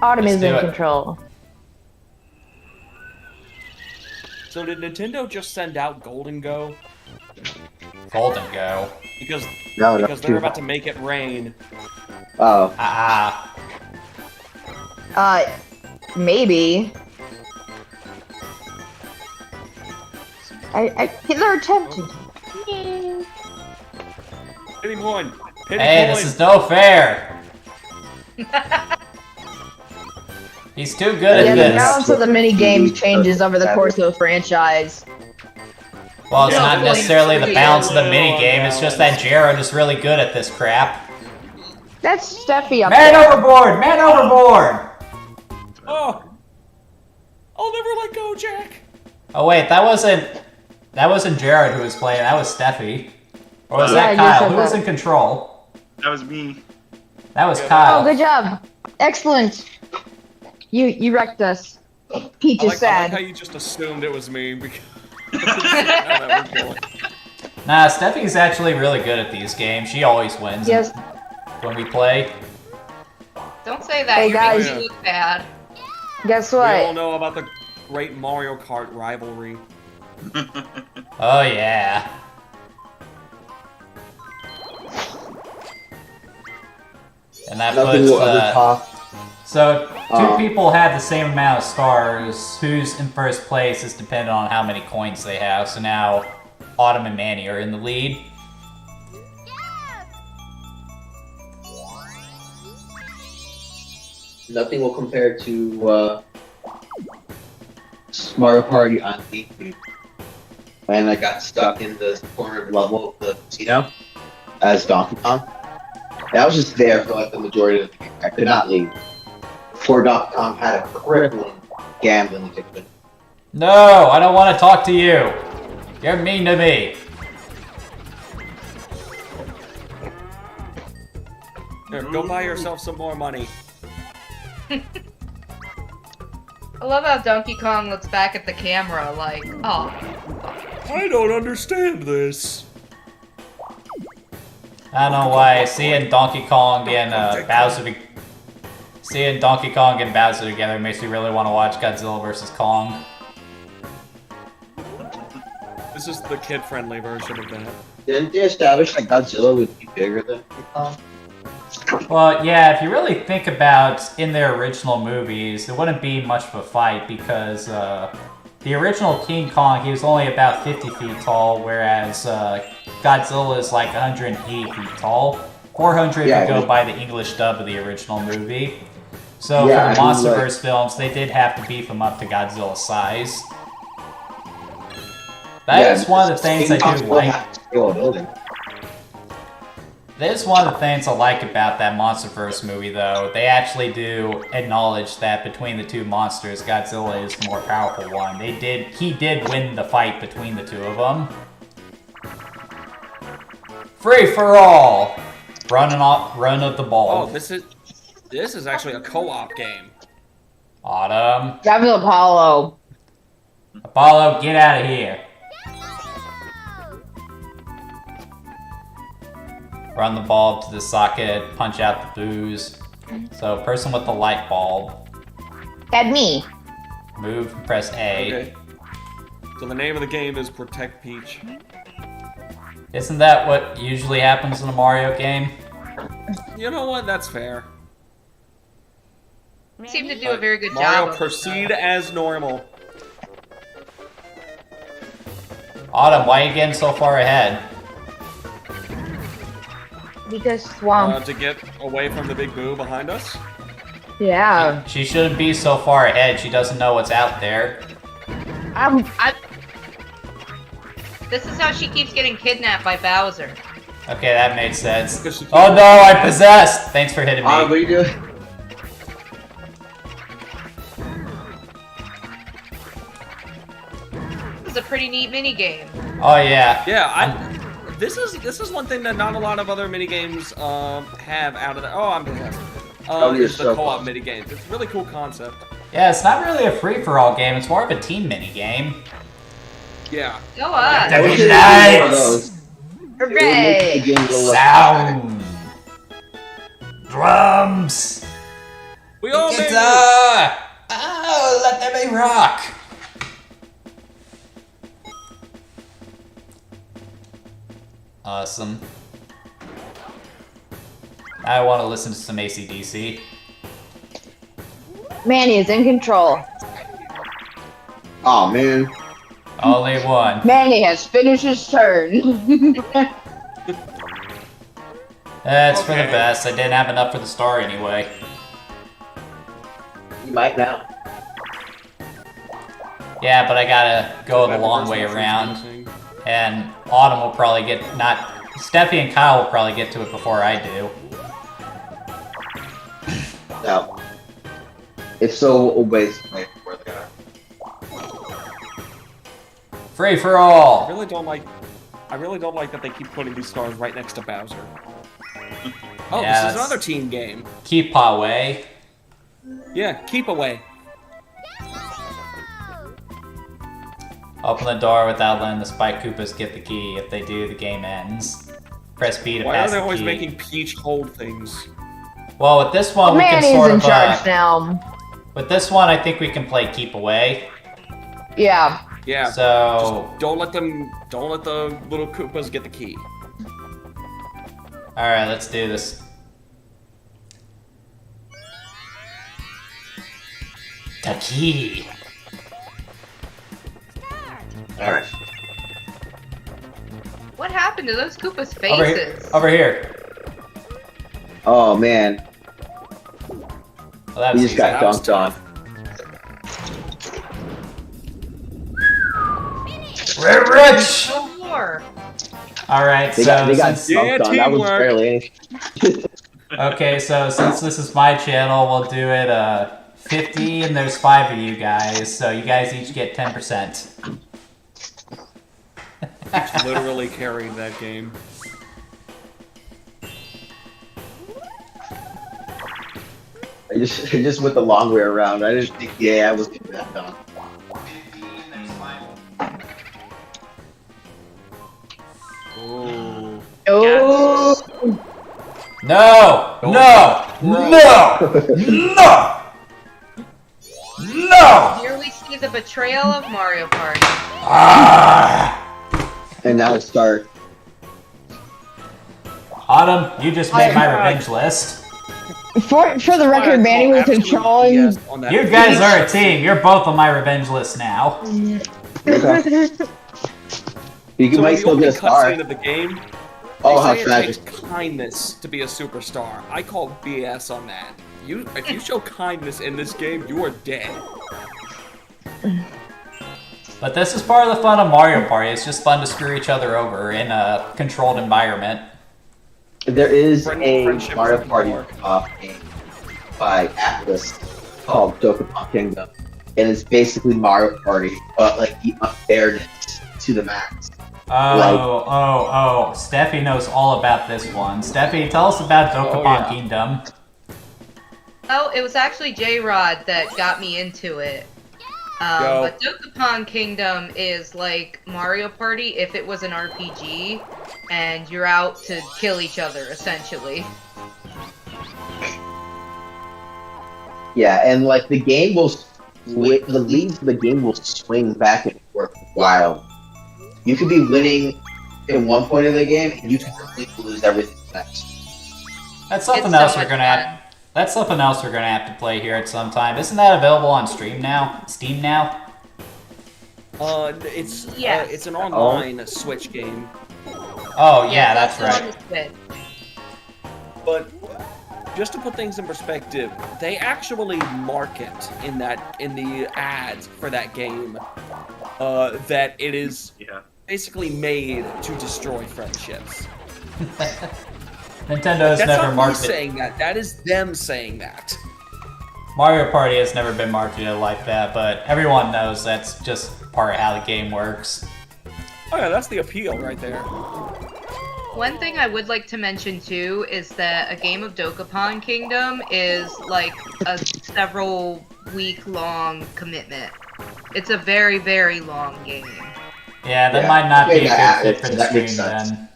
Autumn Let's is do in it. control. So did Nintendo just send out Golden Go? Golden Go. Because No, they're about to make it rain. Oh. Maybe. They're attempting. Pity point. Pity Hey, point. this is no fair. He's too good Yeah, at the this. balance of the mini games changes over the course of the franchise. Well, it's not necessarily the balance of the Yeah. mini game. It's just that Jared is really good at this crap. That's Steffi up Man there. overboard! Man overboard! Oh, I'll never let go, Jack. Oh wait, that wasn't Jared who was playing. That was Steffi. Or was Yeah, that you Kyle? said Who was that. in control? That was me. That was Yeah, Kyle. Oh, good job. Excellent. You wrecked us. Peach I is like sad. how you just assumed it was me because how that was going. Nah, Steffi's actually really good at these games. She always wins Yes. when we play. Don't say that. Hey, You're guys. making me look bad. Guess We all what? know about the great Mario Kart rivalry. Oh yeah. And that Nothing puts will ever top. so two Um, people have the same amount of stars. Who's in first place is dependent on how many coins they have. So now Autumn and Manny are in the lead. Nothing will compare to Mario Party on GameCube. When I got stuck in the corner level of the casino as Donkey Kong. And I was just there for like the majority of the game. I could not leave. Poor Donkey Kong had a crippling gambling addiction. No, I don't want to talk to you. You're mean to me. Here, go buy yourself some more money. I love how Donkey Kong looks back at the camera like, oh, I don't understand this. I don't know why seeing Donkey Kong and seeing Donkey Kong and Bowser together makes me really want to watch Godzilla vs. Kong. This is the kid-friendly version of that. Didn't they establish that Godzilla would be bigger than King Kong? Well, yeah, if you really think about in their original movies, there wouldn't be much of a fight because the original King Kong, he was only about 50 feet tall, whereas Godzilla is like 180 feet tall. 400 Yeah, if you go yeah. by the English dub of the original movie. So Yeah, for the I mean, like- MonsterVerse films, they did have to beef him up to Godzilla's size. That is one of the things I King Kong do still like. has to scale a building. That is one of the things I like about that MonsterVerse movie, though. They actually do acknowledge that between the two monsters, Godzilla is the more powerful one. He did win the fight between the two of them. Free for all. Run of the ball. Oh, this is actually a co-op game. Autumn. Devil Apollo. Apollo, get out of here. Run the bulb to the socket, punch out the booze. So, person with the light bulb. Had me. Move, press A. Okay. So the name of the game is Protect Peach. Isn't that what usually happens in a Mario game? You know what? That's fair. seem to do a very good Mario, job. proceed as normal. Autumn, why are you getting so far ahead? Because swamp. To get away from the big boo behind us. Yeah. She shouldn't be so far ahead. She doesn't know what's out there. This is how she keeps getting kidnapped by Bowser. Okay, that makes sense. Because she Oh no, I possessed! Thanks for hitting What me. are you doing? This is a pretty neat mini game. Oh yeah. Yeah, this is one thing that not a lot of other minigames have out of the. Oh, I'm possessed. you're Is the so co-op close. minigames. It's a really cool concept. Yeah, it's not really a free-for-all game. It's more of a team mini game. Yeah. Go on. That'd I be wish they did nice. more of those. It would make Hooray! the game a little less Sound. Drums. We all made it. Guitar. Oh, let there be rock. Awesome. I want to listen to some AC/DC. Manny is in control. Oh man. Only one. Manny has finished his turn. That's for the Okay. best. I didn't have enough for the star anyway. You might now. Yeah, but I gotta go the That long first way one around. was interesting. And Autumn will probably get, not, Steffi and Kyle will probably get to it before I do. No. It's so always play where they are. Free for I all. really don't like that they keep putting these stars right next to Bowser. Oh, Yeah, this is that's- another team game. Keep away. Yeah, keep away. Open the door without letting the Spike Koopas get the key. If they do, the game ends. Press B to Why are pass they the always key. making Peach hold things? Well, with this one, Oh, we can Manny's sort in of. charge now. With this one, I think we can play keep away. Yeah. Yeah. So, Just don't let the little Koopas get the key. all right, let's do this. The key. Alright. What happened to those Koopa's Over here. faces? Over here. Oh man, Well, that we was just easy. got That was dunked on. We're rich. No more. All right, They so got since, Yeah, dunked on. That was teamwork. barely anything. okay, so since this is my channel, we'll do it 50, and there's 5 of you guys, so you guys each get 10%. Peach literally carried that game. I just went the long way around. I didn't think I was getting that done. Oh. Oh. No! No! No! No! No! Here we see the betrayal of Mario Party. Ah! And now it starts. Autumn, you just made my I- revenge list. For the record, Manny was controlling. Yes, on that You page. guys are a team. You're both on my revenge list now. Okay. You So might the still only get a star. cutscene of the game. Oh, how they say it tragic. takes kindness to be a superstar. I call BS on that. If you show kindness in this game, you are dead. But this is part of the fun of Mario Party. It's just fun to screw each other over in a controlled environment. There is Friendship a Mario is Party more. game by Atlas called Dokapon Kingdom, and it's basically Mario Party, but like the unfairness to the max. Oh. Steffi knows all about this one. Steffi, tell us about Dokapon yeah. Kingdom. Oh, it was actually J-Rod that got me into it. Go. But Dokapon Kingdom is like Mario Party if it was an RPG, and you're out to kill each other, essentially. Yeah, and like the game will, the leads of the game will swing back and forth a while. You could be winning in one point of the game, and you can completely lose everything next. That's something It's so else we're much gonna fun. have. That's something else we're gonna have to play here at some time. Isn't that available on Steam now? It's Yes. it's an online Switch game, Oh yeah, that's also on right. the Switch. but just to put things in perspective, they actually market in the ads for that game that it is Yeah. basically made to destroy friendships. Nintendo has That's never not me marketed. saying that. That is them saying that. Mario Party has never been marketed like that, but everyone knows that's just part of how the game works. Oh yeah, that's the appeal right there. One thing I would like to mention too is that a game of Dokapon Kingdom is like a several week long commitment. It's a very, very long game. Yeah, that Yeah, might not okay, be a that- good fit for the that makes stream sense. then.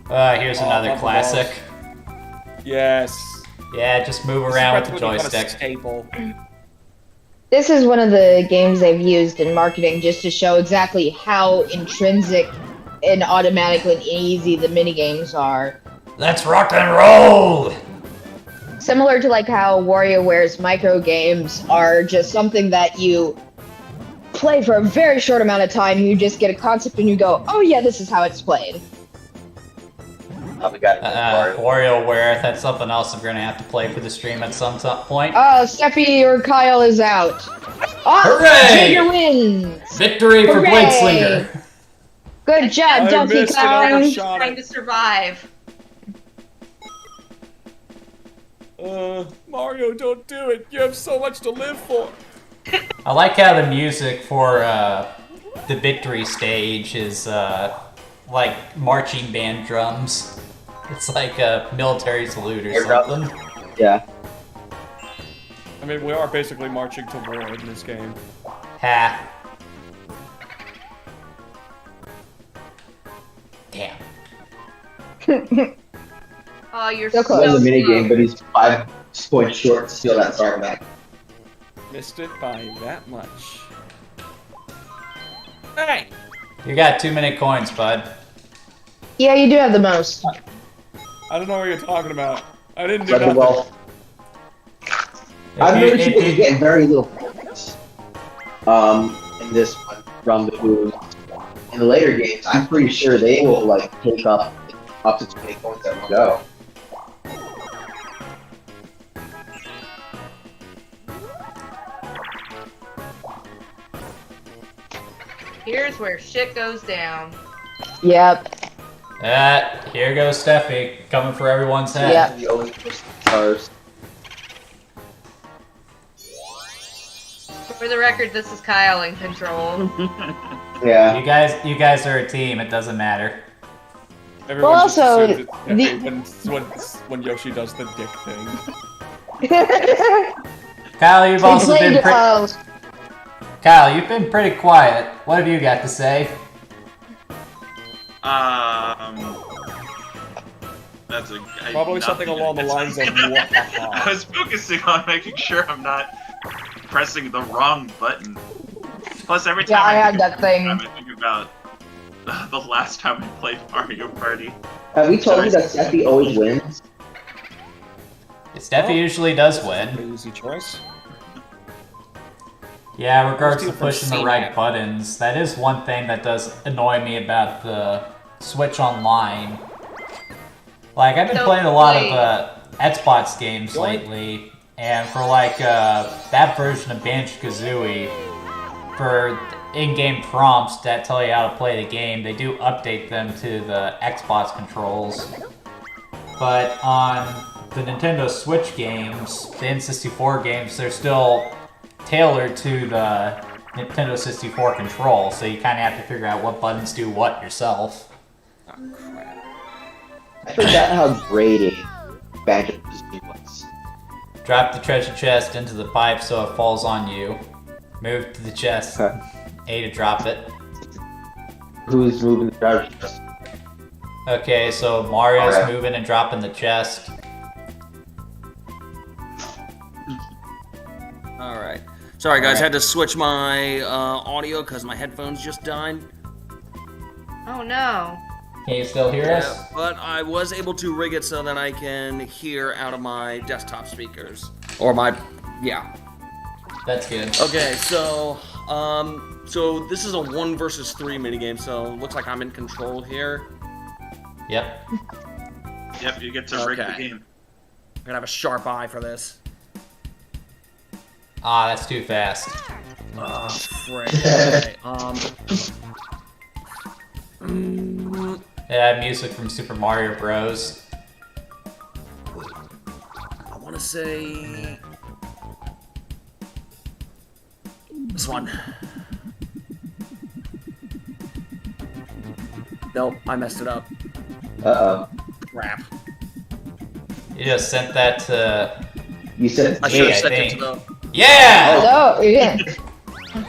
Here's Oh, another Bubble classic. Yes. Yeah, just move This is around with the practically become a joystick. staple. This is one of the games they've used in marketing just to show exactly how intrinsic and automatic and easy the minigames are. Let's rock and roll! Similar to like how WarioWare's micro games are just something that you play for a very short amount of time. You just get a concept and you go, oh yeah, this is how it's played. We got it. WarioWare, that's something else we're gonna have to play for the stream at some point. Oh, Steffi or Kyle is out. Oh, Hooray! Junior wins! Victory for Hooray! Bladeslinger! Good job, I Donkey missed another Kong! shot. Trying to survive. Mario, don't do it. You have so much to live for. I like how the music for the victory stage is like marching band drums. It's like a military salute or something. Yeah. I mean, we are basically marching to war in this game. Ha. Damn. Oh, you're So so close. It was a mini slow. game, but he's 5 points short to steal that star back. Missed it by that much. Hey! You got 2-minute coins, bud. Yeah, you do have the most. I don't know what you're talking about. I didn't do But nothing. well, I've noticed you can get very little points. In this one from the Blues. In the later games, I'm pretty sure they will like take up to 20 points at one go. Here's where shit goes down. Yep. Here goes Steffi, coming for everyone's head. Yeah. The only stars. For the record, this is Kyle in control. Yeah. You guys are a team, it doesn't matter. Everyone Well, just also, assumes it's the- Steffi when Yoshi does the dick thing. Kyle, you've also been played, Kyle, you've been pretty quiet. What have you got to say? That's Probably something along the lines of I was focusing on making sure I'm not pressing the wrong button. Plus, every time Yeah, I had think that thing. I think about the last time I played Mario Party. Have we told you that Steffi always wins? Steffi usually does win. Easy choice. Yeah, regards to Steal from pushing the C-Man. right buttons, that is one thing that does annoy me about the Switch Online. Like, I've been So playing a lot wait. of Xbox games lately, and for like that version of Banjo-Kazooie, for in-game prompts that tell you how to play the game, they do update them to the Xbox controls. But on the Nintendo Switch games, the N64 games, they're still tailored to the Nintendo 64 control, so you kind of have to figure out what buttons do what yourself. Oh, crap. I forgot how grating Banjo-Kazooie was. Drop the treasure chest into the pipe so it falls on you. Move to the chest. Okay. A to drop it. Who's moving the treasure chest? Okay, so Mario's Alright. moving and dropping the chest. Alright. Sorry guys, had to switch my audio because my headphones just died. Oh no. Can you still hear us? But I was able to rig it so that I can hear out of my desktop speakers. Or my, yeah. That's good. Okay, so this is a 1 versus 3 minigame, so looks like I'm in control here. Yep. Yep, you get to rig the Okay. game. I'm gonna have a sharp eye for this. Ah, that's too fast. Oh, frick. Okay, Yeah, music from Super Mario Bros. I want to say this one. Nope, I messed it up. Uh-oh. Crap. You just sent that to... You said I it's should me, have I sent it think. to the. Yeah! Oh, yeah.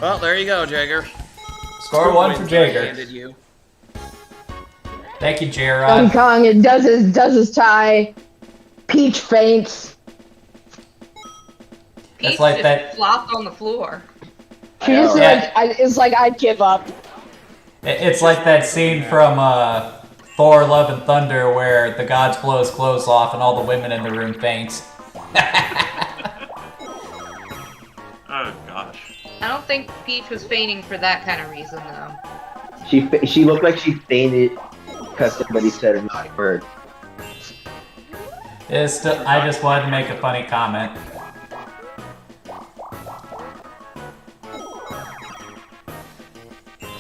Well, there you go, Jagger. Score 1 for Points that I Jagger. handed you. Thank you, Donkey J-Rod. Kong, it does his tie. Peach faints. Peach like just that- flopped on the floor. She just Yeah. it's like I give up. It's like that scene from Thor: Love and Thunder where the gods blow his clothes off and all the women in the room faint. Oh gosh. I don't think Peach was fainting for that kind of reason, though. She looked like she fainted because somebody said a naughty word. It's still, I just wanted to make a funny comment.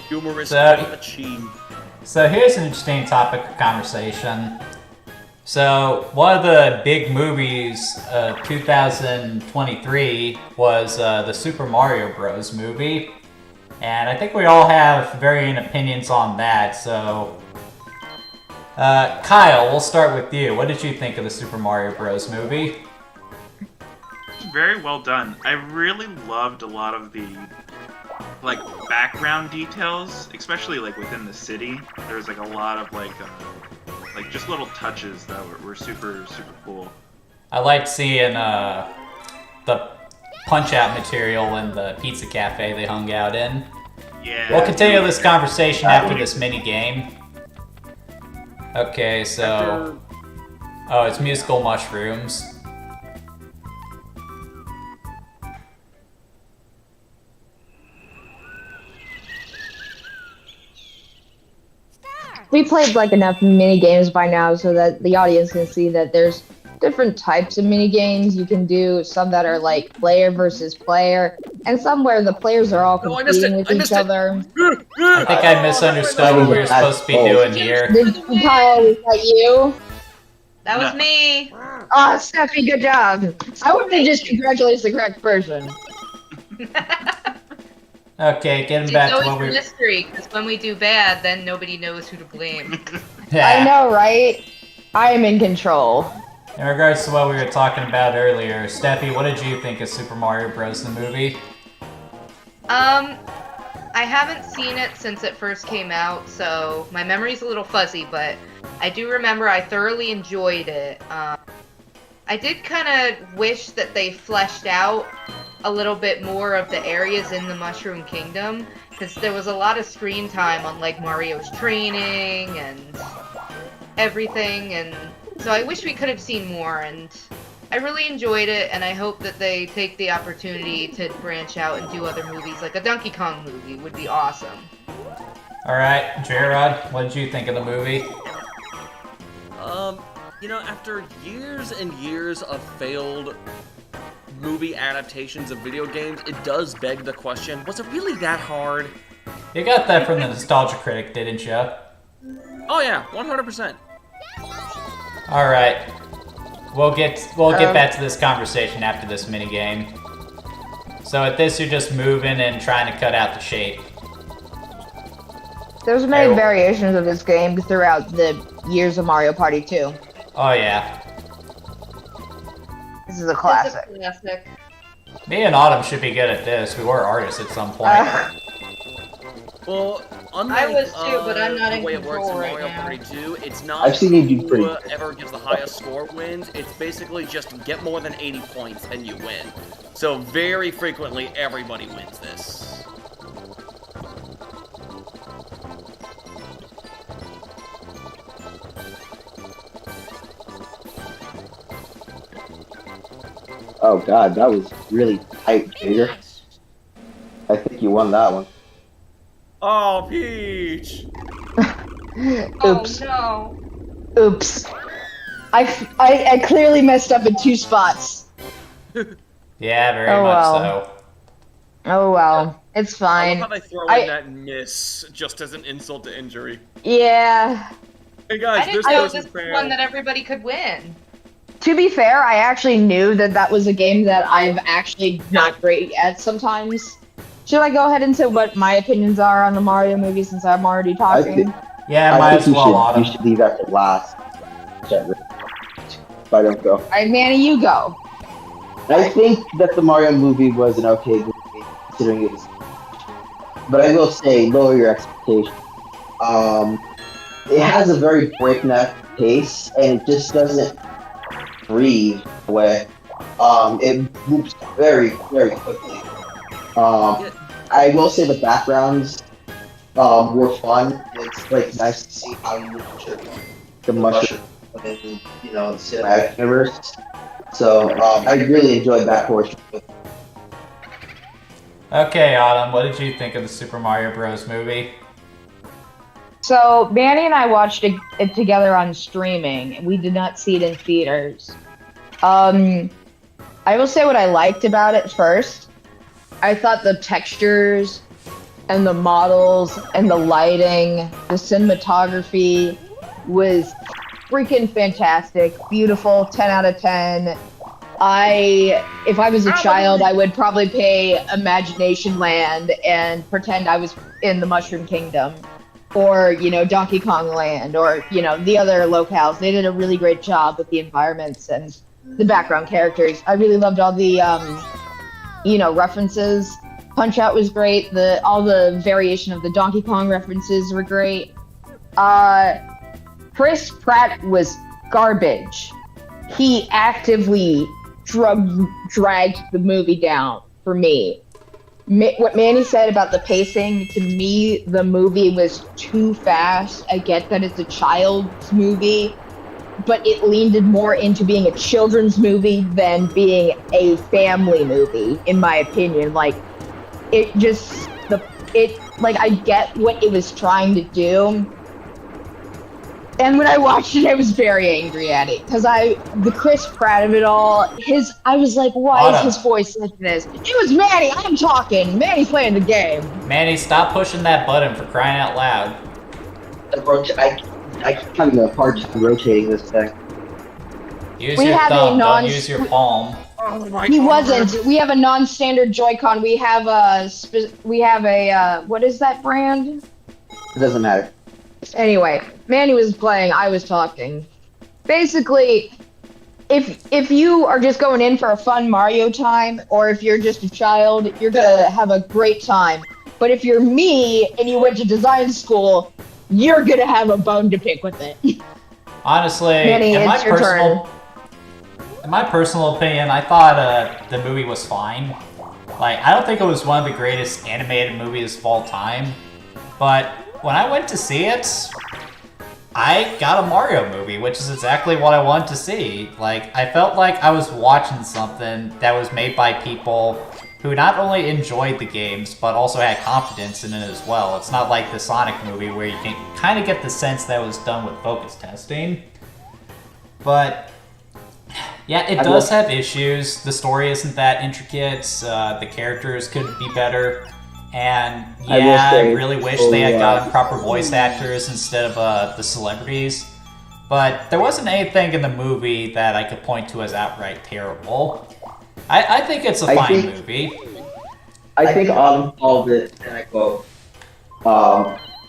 Humorous So- touching. So here's an interesting topic of conversation. So, one of the big movies of 2023 was the Super Mario Bros. Movie. And I think we all have varying opinions on that, so... Kyle, we'll start with you. What did you think of the Super Mario Bros. Movie? Very well done. I really loved a lot of the like background details, especially like within the city. There was like a lot of like just little touches that were super cool. I liked seeing the punch-out material in the pizza cafe they hung out in. Yeah. We'll continue this conversation after this mini-game. Okay, so... Oh, it's musical mushrooms. We played like enough mini games by now so that the audience can see that there's different types of mini games you can do. Some that are like player versus player, and some where the players are all competing with each other. I think I misunderstood what we were supposed to be doing here. Kyle, was that you? That was me. Oh, Steffi, good job. I wanted to just congratulate the correct person. Okay, getting It's back to always what a we... mystery, because when we do bad, then nobody knows who to blame. I know, right? I am in control. In regards to what we were talking about earlier, Steffi, what did you think of Super Mario Bros. The movie? I haven't seen it since it first came out, so my memory's a little fuzzy, but I do remember I thoroughly enjoyed it. I did kind of wish that they fleshed out a little bit more of the areas in the Mushroom Kingdom, because there was a lot of screen time on like Mario's training and everything, and so I wish we could have seen more, and I really enjoyed it, and I hope that they take the opportunity to branch out and do other movies, like a Donkey Kong movie would be awesome. Alright, J-Rod, what did you think of the movie? You know, after years and years of failed movie adaptations of video games, it does beg the question, was it really that hard? You got that from the Nostalgia Critic, didn't you? Oh yeah, 100%. Alright. We'll get back to this conversation after this minigame. So at this, you're just moving and trying to cut out the shape. There's many variations of this game throughout the years of Mario Party 2. Oh yeah. This is a classic. It's a classic. Me and Autumn should be good at this. We were artists at some point. Well, unlike I was too, but I'm not the in way it works in control right Mario now. Party 2, it's not I've seen you do pretty whoever gives the highest score wins. It's basically just get more than 80 points and you win. So very frequently, everybody wins this. Oh god, that was really tight, Peter. I think you won that one. Oh, Peach! Oops. Oh Oops. I clearly messed up in 2 spots. Yeah, very Oh, much well. so. Oh well. It's I fine. love how they throw I- in that miss just as an insult to injury. Yeah. Hey I guys, didn't this know goes this in was fair. one that everybody could win. To be fair, I actually knew that that was a game that I'm actually not great at sometimes. Should I go ahead and say what my opinions are on the Mario movie since I'm already talking? Yeah, I might think as well, you Autumn. should leave that to last. If I don't go. Alright, Manny, you go. I think that the Mario movie was an okay movie, considering it was. But I will say, lower your expectations. It has a very breakneck pace, and it just doesn't breathe away. It moves very, very quickly. I will say the backgrounds were fun. It's like nice to see how you nurture the mushroom in the cinematic universe. So I really enjoyed that portion. Okay, Autumn, what did you think of the Super Mario Bros. Movie? So, Manny and I watched it together on streaming. We did not see it in theaters. I will say what I liked about it first. I thought the textures and the models and the lighting, the cinematography was freaking fantastic, beautiful, 10 out of 10. If I was a child, I would probably pay Imagination Land and pretend I was in the Mushroom Kingdom, or Donkey Kong Land, or the other locales. They did a really great job with the environments and the background characters. I really loved all the references. Punch Out was great. All the variation of the Donkey Kong references were great. Chris Pratt was garbage. He actively dragged the movie down for me. What Manny said about the pacing, to me, the movie was too fast. I get that it's a child's movie, but it leaned more into being a children's movie than being a family movie, in my opinion. Like, I get what it was trying to do. And when I watched it, I was very angry at it, because the Chris Pratt of it all, I was like, why is his voice like this? It was Manny, I'm talking. Manny's playing the game. Manny, stop pushing that button, for crying out loud. I keep having a hard time rotating this thing. Use your thumb, don't use your palm. He wasn't. We have a non-standard Joy-Con. We have a what is that brand? It doesn't matter. Anyway, Manny was playing, I was talking. Basically, if you are just going in for a fun Mario time, or if you're just a child, you're gonna have a great time. But if you're me and you went to design school, you're gonna have a bone to pick with it. Honestly, Manny, in it's your turn. my personal opinion, I thought the movie was fine. Like, I don't think it was one of the greatest animated movies of all time, but when I went to see it, I got a Mario movie, which is exactly what I wanted to see. Like, I felt like I was watching something that was made by people who not only enjoyed the games, but also had confidence in it as well. It's not like the Sonic movie where you can kind of get the sense that it was done with focus testing. But yeah, it does have issues. The story isn't that intricate. The characters could be better. And yeah, I really wish they had gotten proper voice actors instead of the celebrities. But there wasn't anything in the movie that I could point to as outright terrible. I think it's a fine movie. I think Autumn called it, and I quote,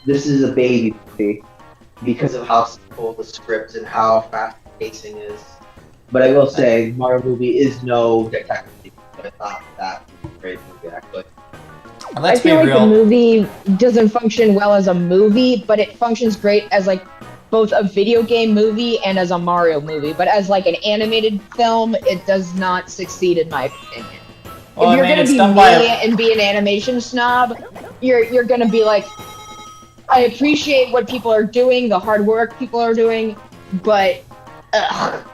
this is a baby movie because of how simple the script and how fast the pacing is. But I will say, Mario movie is no detective, but it's not that great movie, actually. I feel like the movie doesn't function well as a movie, but it functions great as like both a video game movie and as a Mario movie. But as like an animated film, it does not succeed in my opinion. Well, if you're gonna be me and be an animation snob, you're gonna be like, I appreciate what people are doing, the hard work people are doing, but ugh.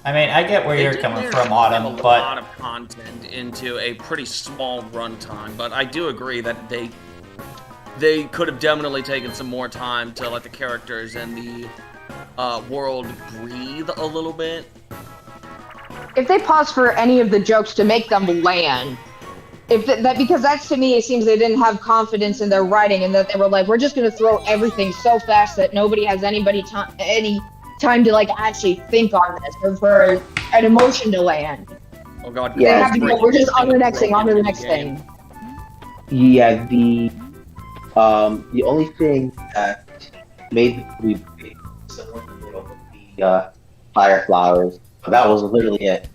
I mean, I get where you're coming from, Autumn, but a lot of content into a pretty small runtime. But I do agree that they could have definitely taken some more time to let the characters and the world breathe a little bit. If they pause for any of the jokes to make them land, because that to me it seems they didn't have confidence in their writing, and that they were like, we're just gonna throw everything so fast that nobody has any time to like actually think on this, or for an emotion to land. Oh god, yeah. They have to go, we're just on to the next thing, on to the next thing. Yeah, the only thing that made the movie great was the fire flowers. But that was literally it.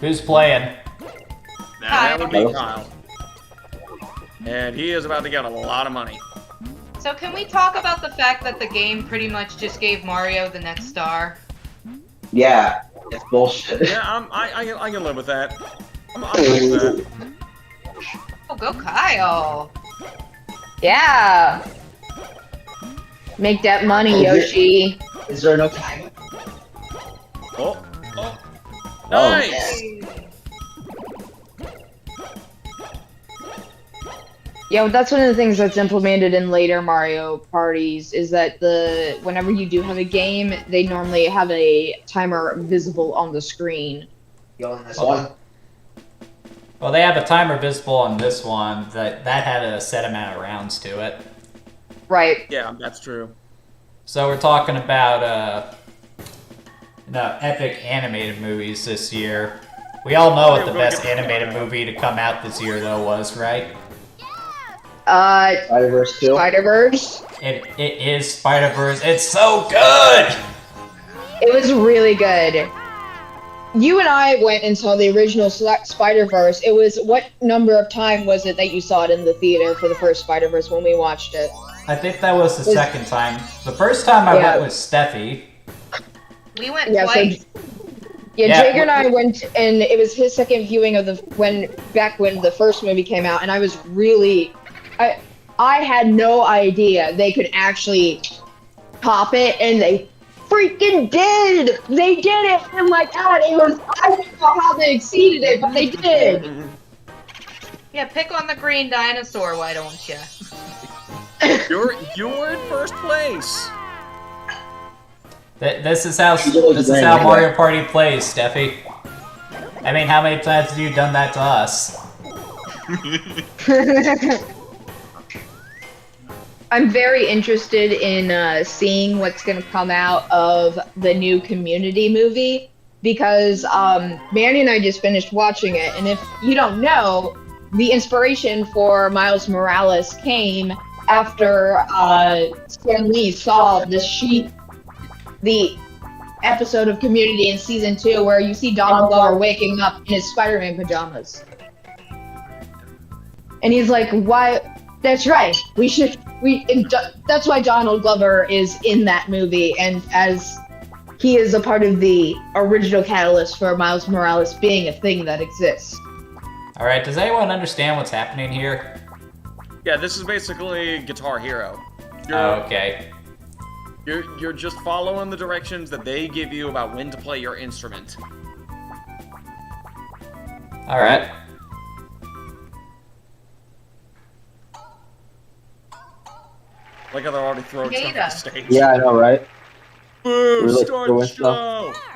Who's playing? That would be Kyle. And he is about to get a lot of money. So can we talk about the fact that the game pretty much just gave Mario the next star? Yeah, it's bullshit. Yeah, I can live with that. I'm good with that. Oh, go Kyle! Yeah! Make that money, Yoshi. Is there no time? Oh, nice! Yeah, that's one of the things that's implemented in later Mario parties, is that whenever you do have a game, they normally have a timer visible on the screen. You on this one? Well, they have a timer visible on this one that had a set amount of rounds to it. Right. Yeah, that's true. So we're talking about epic animated movies this year. We all know what the best animated movie to come out this year, though, was, right? Spider-Verse 2. Spider-Verse. It is Spider-Verse. It's so good! It was really good. You and I went and saw the original Spider-Verse. It was, what number of time was it that you saw it in the theater for the first Spider-Verse when we watched it? I think that was the second time. The first time I went with Steffi. We went twice. Jake and I went, and it was his second viewing of back when the first movie came out, and I was really, I had no idea they could actually top it, and they freaking did! They did it! Oh my god, I don't know how they exceeded it, but they did! Yeah, pick on the green dinosaur, why don't you? You're in first place. This is how Mario Party plays, Steffi. I mean, how many times have you done that to us? I'm very interested in seeing what's going to come out of the new Community movie because Manny and I just finished watching it, and if you don't know, the inspiration for Miles Morales came after Stan Lee saw the episode of Community in Season 2 where you see Donald Glover waking up in his Spider-Man pajamas. And he's like, why? That's right. That's why Donald Glover is in that movie, and as he is a part of the original catalyst for Miles Morales being a thing that exists. Alright, does anyone understand what's happening here? Yeah, this is basically Guitar Hero. Okay. You're just following the directions that they give you about when to play your instrument. Alright. Like how they're already throwing stuff on stage. Yeah, I know, right? Boom! Really Start the show! stuff.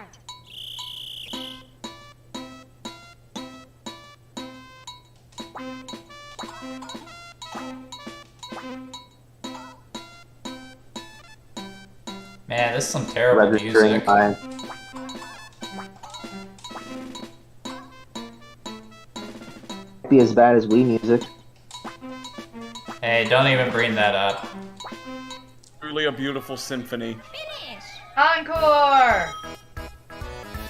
Man, this is some terrible Registering music. time. Be as bad as Wii music. Hey, don't even bring that up. Truly a beautiful symphony. Encore!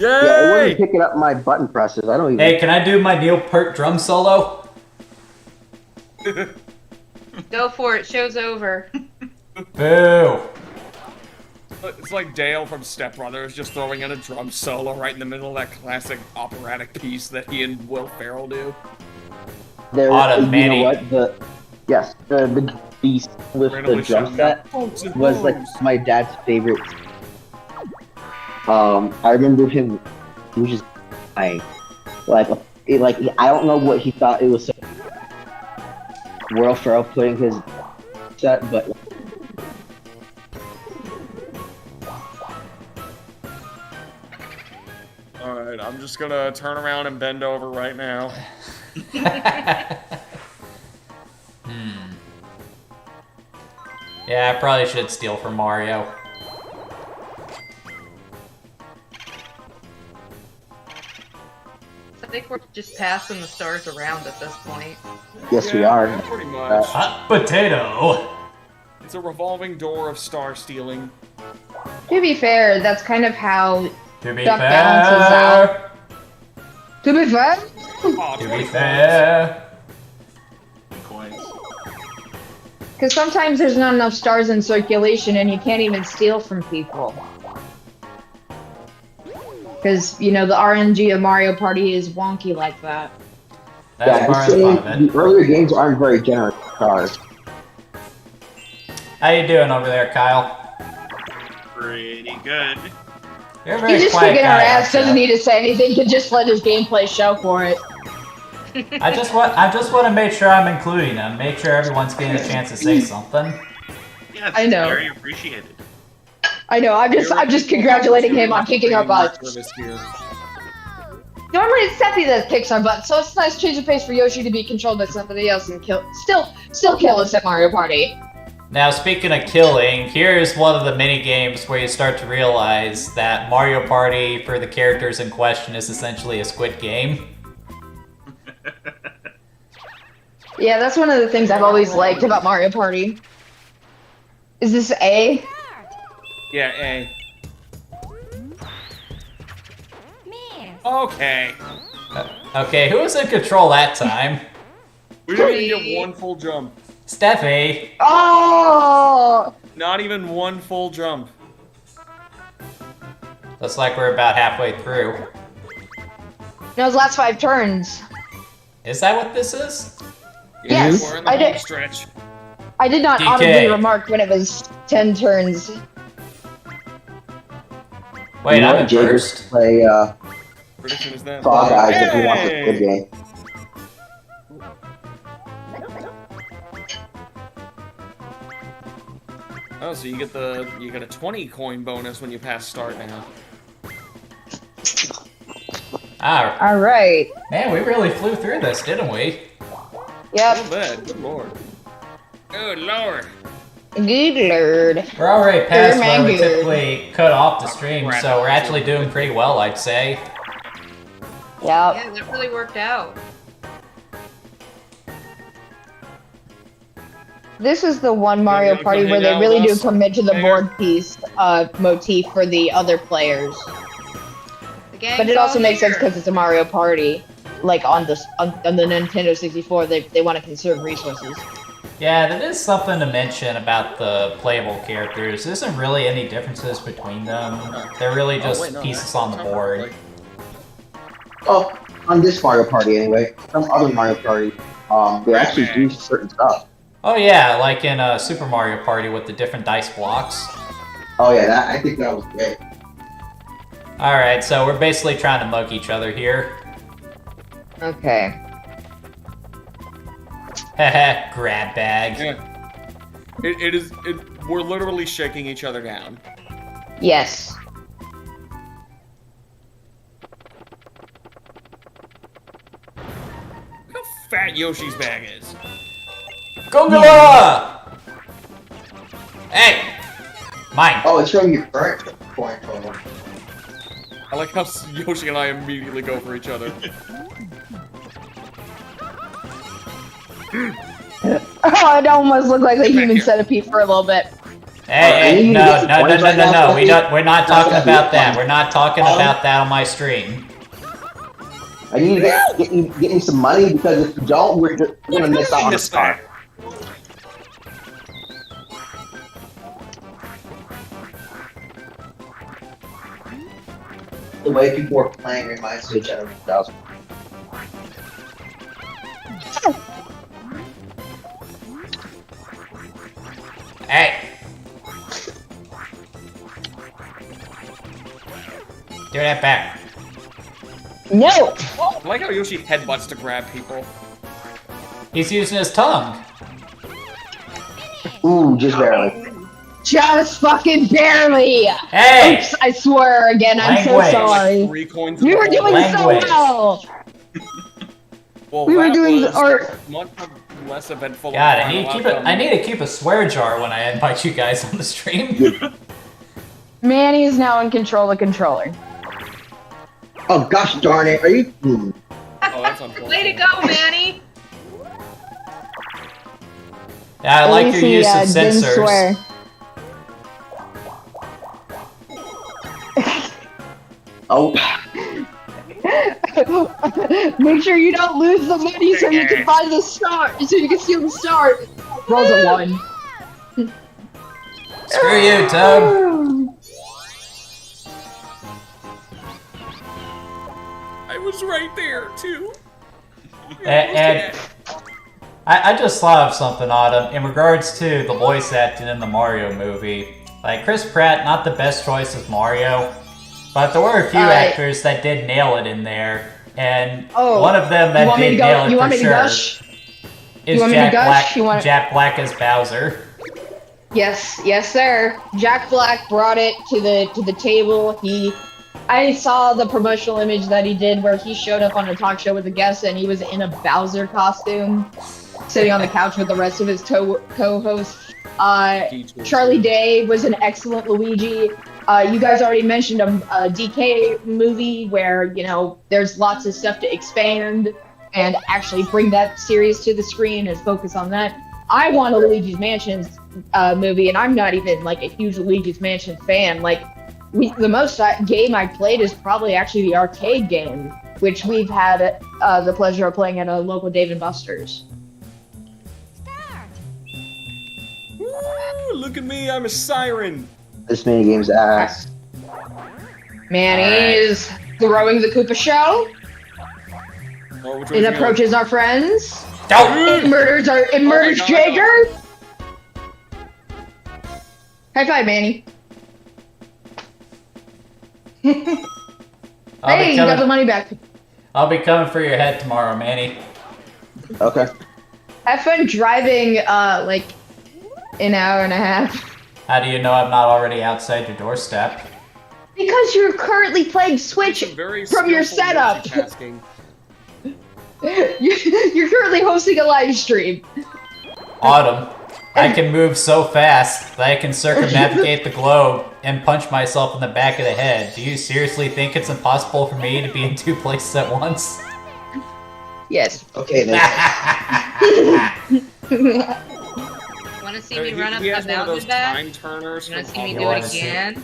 Yay! Yeah, it wasn't picking up my button presses. I don't even. Hey, can I do my Neil Peart drum solo? Go for it, show's over. Boo! It's like Dale from Step Brothers just throwing in a drum solo right in the middle of that classic operatic piece that he and Will Ferrell do. There, Automatic. you know what? The beast with the drum set was like my dad's favorite. I remember him. He was just I don't know what he thought it was. So Will Ferrell putting his set, but. Alright, I'm just gonna turn around and bend over right now. Yeah, I probably should steal from Mario. I think we're just passing the stars around at this point. Yes, we are. Yeah, pretty much. Hot potato! It's a revolving door of star stealing. To be fair, that's kind of how To be stuff balances fair! out. To be fair? Oh, To be fair! Because sometimes there's not enough stars in circulation and you can't even steal from people. Because, you know, the RNG of Mario Party is wonky like that. That's part of the fun of it. The earlier games aren't very generous with stars. How you doing over there, Kyle? Pretty good. You're a very He's just quiet kicking our guy, ass, aren't ya? doesn't need to say anything, can just let his gameplay show for it. I just want to make sure I'm including them. Make sure everyone's getting a chance to say something. Yeah, it's I know. very appreciated. I know, I'm just congratulating him on kicking our butts. Normally it's Seppi that kicks our butt, so it's a nice change of pace for Yoshi to be controlled by somebody else and still kill us at Mario Party. Now, speaking of killing, here's one of the mini games where you start to realize that Mario Party for the characters in question is essentially a Squid Game. Yeah, that's one of the things I've always liked about Mario Party. Is this A? Yeah, A. Okay. Okay, who was in control that time? We didn't even get one full jump. Steffi. Oh! Not even one full jump. Looks like we're about halfway through. No, it's last 5 turns. Is that what this is? Yes, We're in the I home did. stretch. I did not DK. audibly remark when it was 10 turns. Wait, I'm in Jaggers first. play Prediction is that. Fall Guys if you want the Hey! good game. Oh, so you get a 20 coin bonus when you pass start now. Ah, Alright. man, we really flew through this, didn't we? A Yep. little bit. Good lord. Good lord. Good lord. We're already past where we Good. typically cut off the stream, so we're actually doing pretty well, I'd say. Yep. Yeah, that really worked out. This is the one Mario gonna Party come where hang they out really with do us? commit to the Hang board piece motif for the other players. The gang's But it also all makes sense here. because it's a Mario Party. Like on the Nintendo 64, they want to conserve resources. Yeah, that is something to mention about the playable characters. There isn't really any differences between them. They're really just wait, no, pieces on the board. Oh, on this Mario Party anyway. Some other Mario Party, they actually do certain stuff. Oh yeah, like in Super Mario Party with the different dice blocks. Oh yeah, I think that was great. Alright, so we're basically trying to mug each other here. Okay. Heh grab bag. Yeah. We're literally shaking each other down. Yes. Look how fat Yoshi's bag is. Gongola! Hey! Mine. Oh, it's showing your current point total. I like how Yoshi and I immediately go for each other. Oh, it almost looked like a Get back human here. centipede for a little bit. Hey, you no, get no, no, points no, right no, now, no. Steffi? We're not That's talking gotta be about that. fun. We're not talking about that on my stream. I need to get me some money because if you don't, we're gonna miss out on the star. The way people are playing reminds me of General 2000. Hey! Give that back. No! I like how Yoshi headbutts to grab people. He's using his tongue. Ooh, just barely. Just fucking barely! Hey! Oops, I swear again, I'm so Language. sorry. 3 coins. We in were the hole. doing so Language. well! Well, we were that doing was our- much less eventful. God, than I the need to final keep it. outcome. I need to keep a swear jar when I invite you guys on the stream. Manny is now in control of the controller. Oh gosh darn it, are you? Oh, that's unfortunate. Way to go, Manny! Yeah, I At like least your he, use of didn't sensors. swear. Oh, Make sure you don't lose the money so you can find the start, so you can see the start. Rolls a 1. Screw you, Toad. I was right there too. And I just thought of something, Autumn, in regards to the voice acting in the Mario movie. Like, Chris Pratt, not the best choice as Mario, but there were a few actors that did nail it in there, and one of them that did nail it for sure is Jack Black as Bowser. Yes, yes, sir. Jack Black brought it to the table. He I saw the promotional image that he did where he showed up on a talk show with a guest and he was in a Bowser costume, sitting on the couch with the rest of his co-hosts. Charlie Day was an excellent Luigi. You guys already mentioned a DK movie where, you know, there's lots of stuff to expand and actually bring that series to the screen and focus on that. I want a Luigi's Mansion movie, and I'm not even like a huge Luigi's Mansion fan. Like, the most game I played is probably actually the arcade game, which we've had the pleasure of playing at a local Dave & Buster's. Woo, look at me, I'm a siren. This minigame's ass. Manny is throwing the Koopa Shell. Oh, which It one's approaches our friends. Don't. It murders God. Jaeger. High five, Manny. Hey, you got the money back. I'll be coming for your head tomorrow, Manny. Okay. Have fun driving, like, an hour and a half. How do you know I'm not already outside your doorstep? Because you're currently playing Switch Some very from your skillful setup. multitasking. You're currently hosting a live stream. Autumn, I can move so fast that I can circumnavigate the globe and punch myself in the back of the head. Do you seriously think it's impossible for me to be in 2 places at once? Yes. Okay, then. Want to see me run up He that has one of those mountain back? time turners You want to from see me You do wanna it see- again?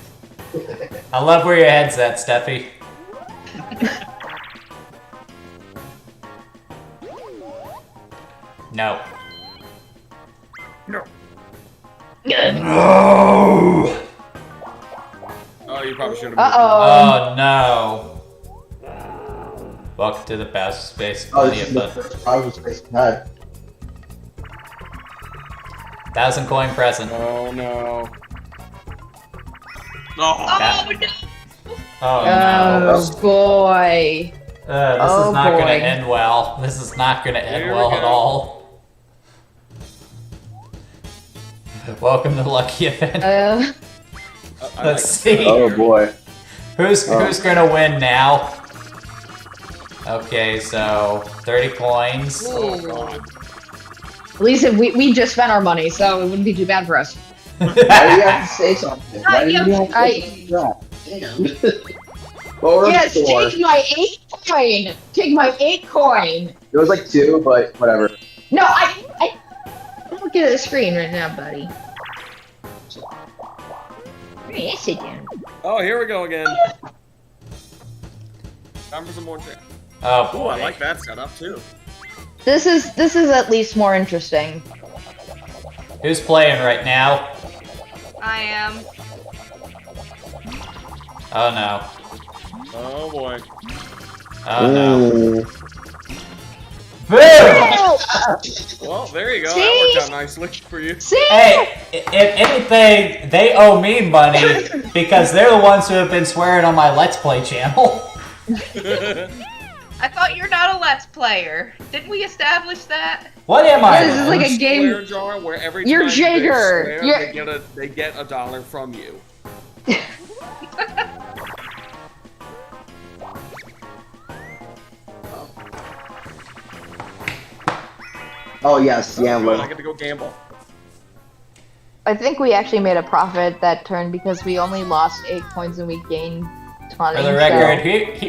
I love where your head's at, Steffi. No. No. No! Oh, you probably should have. Uh-oh. Oh no. Welcome to the Bowser Space. Oh, Plenty this of is the fun. first Bowser Space I've had. 1,000 coin present. Oh no. Oh, Yeah. Oh no! Oh no. Oh, boy. This Oh, is not gonna boy. end well. This is not gonna end Here we well at go. all. Welcome to the lucky event. I Let's like see. Oh boy. Who's gonna win now? Okay, so 30 coins. Oh god. At least if we just spent our money, so it wouldn't be too bad for us. Why do you have to say something? Why did you have to I- say something? Damn. Well, we're Yes, at 4. take my 8 coin. Take my 8 coin. It was like 2, but whatever. No, I'm looking at the screen right now, buddy. Hey, sit down. Oh, here we go again. Time for some more tricks. Oh Oh, I boy. like that setup too. This is at least more interesting. Who's playing right now? I am. Oh no. Oh boy. Oh no. Mm. Boom! Well, there you go. See? That worked out nicely for you. See? Hey, if anything, they owe me money because they're the ones who have been swearing on my Let's Play channel. I thought you're not a Let's Player. Didn't we establish that? What am I? This is like a game. Swear jar where every You're time they Jaeger. swear, You're- they get a dollar from you. Oh yes, Good, I gambling. get to go gamble. I think we actually made a profit that turn because we only lost 8 coins and we gained 20. For the record,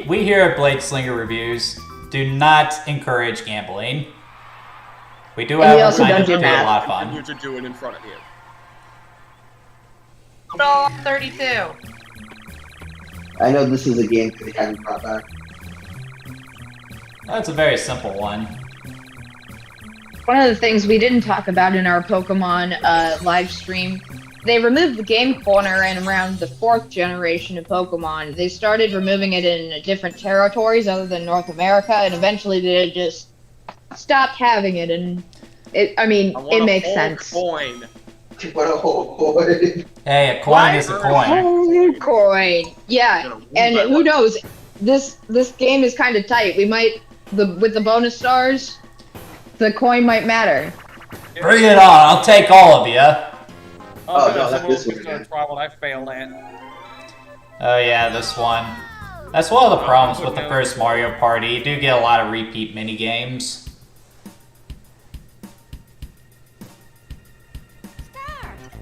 we here at Bladeslinger Reviews do not encourage gambling. We do And we have also a don't kind do of do a math. lot of I'm fun. here to do it in front of you. No, 32. I know this is a game that they haven't brought back. That's a very simple one. One of the things we didn't talk about in our Pokemon live stream, they removed the game corner and around the 4th generation of Pokemon. They started removing it in different territories other than North America, and eventually they just stopped having it. And I it want makes a whole sense. coin. What a whole boy. Hey, a coin Why? is a coin. Oh, coin. Yeah, and who knows? This game is kind of tight. We might with the bonus stars, the coin might matter. Bring it on, I'll take all of you. Oh, no, no, someone this was one gonna again. try what I failed at. Oh yeah, this one. That's one of the problems with the first Mario Party. You do get a lot of repeat mini games.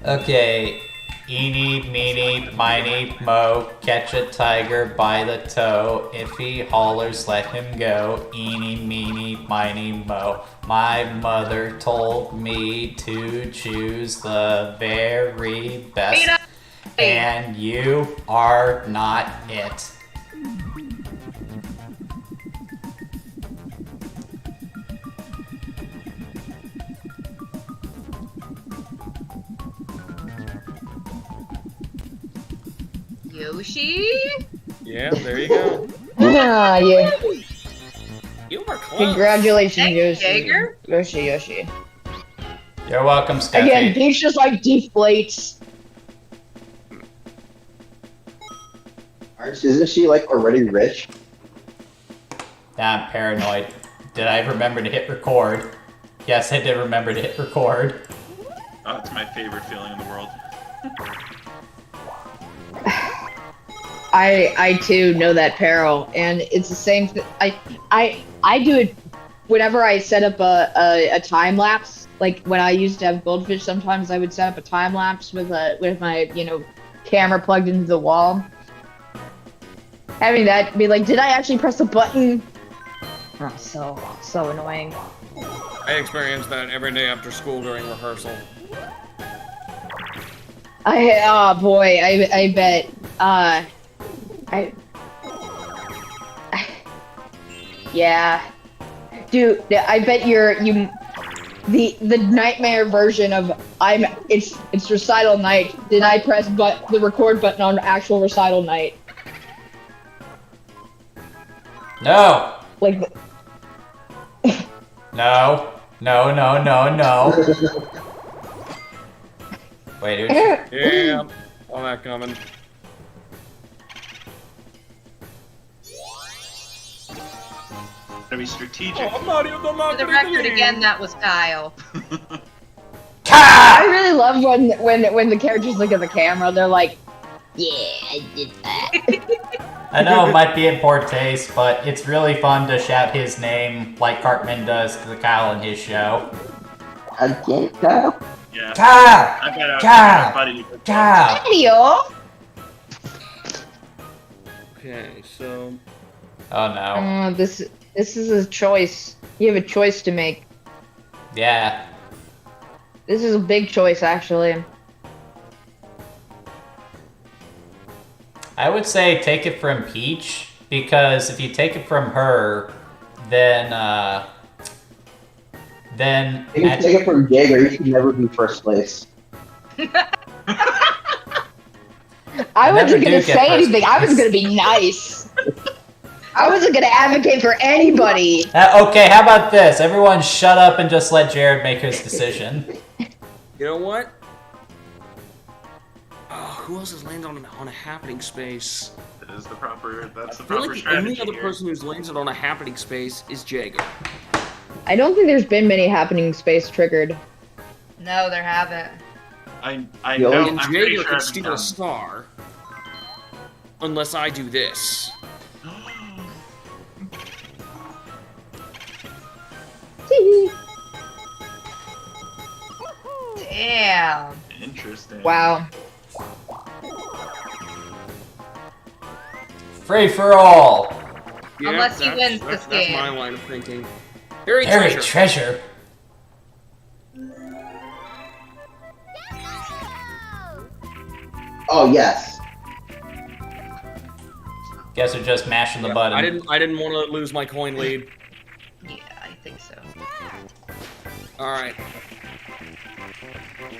Okay. Eeny, meeny, miny, mo, catch a tiger by the toe. If he hollers, let him go. Eeny, meeny, miny, mo. My mother told me to choose the very best. And you are not it. Yoshi? Yeah, there you go. Ah, yeah. You were close. Congratulations, Thanks, Yoshi. Jaeger. Yoshi. You're welcome, Steffi. Again, Peach just like deflates. Isn't she like already rich? Nah, I'm paranoid. Did I remember to hit record? Yes, I did remember to hit record. Oh, it's my favorite feeling in the world. I too know that peril, and it's the same. I do it whenever I set up a time lapse. Like when I used to have Goldfish, sometimes I would set up a time lapse with my camera plugged into the wall. Having that be like, did I actually press the button? Oh, so annoying. I experience that every day after school during rehearsal. Oh boy, I bet. Yeah, dude, I bet the nightmare version of it's recital night. Did I press the record button on actual recital night? No! Like, No. Wait, dude. Yeah, all that coming. Gotta be strategic. Oh, Mario, the For the record, again, that was Kyle. I really love when the characters look at the camera. They're like, "Yeah, I did that." I know it might be in poor taste, but it's really fun to shout his name like Cartman does to the Kyle in his show. Again, Kyle? Yeah. Kyle! I got Kyle! a buddy. Kyle! Mario. Okay, so Oh no. This is a choice. You have a choice to make. Yeah. This is a big choice, actually. I would say take it from Peach, because if you take it from her, then If you take it from Jaeger, you can never be first place. I wasn't never gonna do get say first anything. I was place. gonna be nice. I wasn't gonna advocate for anybody. Okay, how about this? Everyone shut up and just let Jared make his decision. you know what? Who else has landed on a happening space? That's the proper I feel like the strategy only other here. person who's landed on a happening space is Jaeger. I don't think there's been many happening space triggered. No, there haven't. I Yo, know. And I'm pretty Jaeger sure can I've steal done. a star. Unless I do this. Damn. Interesting. Wow. Free for all. Yeah, Unless he that's- wins this that's game. my line of thinking. Harry Buried treasure. treasure. Oh yes. Guess we're just mashing the button. I didn't want to lose my coin lead. Yeah, I think so. Alright.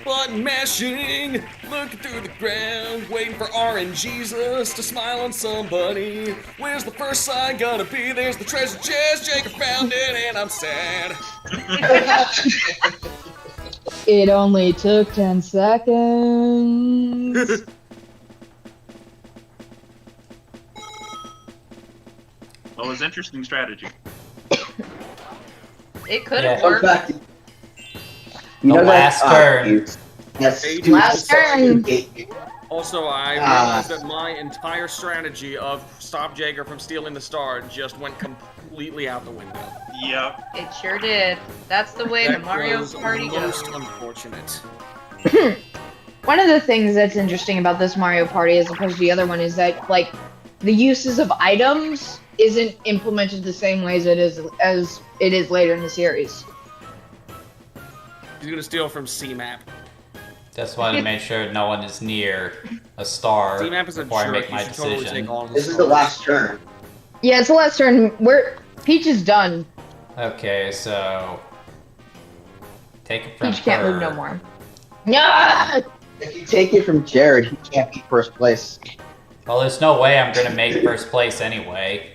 Button mashing, looking through the ground, waiting for RNGesus to smile on somebody. Where's the first sign gonna be? There's the treasure chest, Jacob found it, and I'm sad. It only took 10 seconds. Well, it was interesting strategy. It could Yeah. have Fun worked. fact. The last turn. Yes. Hey, Last turn. Also, I realized that my entire strategy of stop Jaeger from stealing the star just went completely out the window. Yep. It sure did. That's the way the That Mario was Party most goes. unfortunate. One of the things that's interesting about this Mario Party as opposed to the other one is that, like, the uses of items isn't implemented the same way as it is later in the series. He's gonna steal from C-Map. Just wanted to make sure no one is near a star C-Map is a before I jerk. make You my should totally decision. take all of the This is the stars. last turn. Yeah, it's the last turn. Peach is done. Okay, so take it from Peach can't her. move no more. No! If you take it from Jared, he can't be first place. Well, there's no way I'm gonna make first place anyway.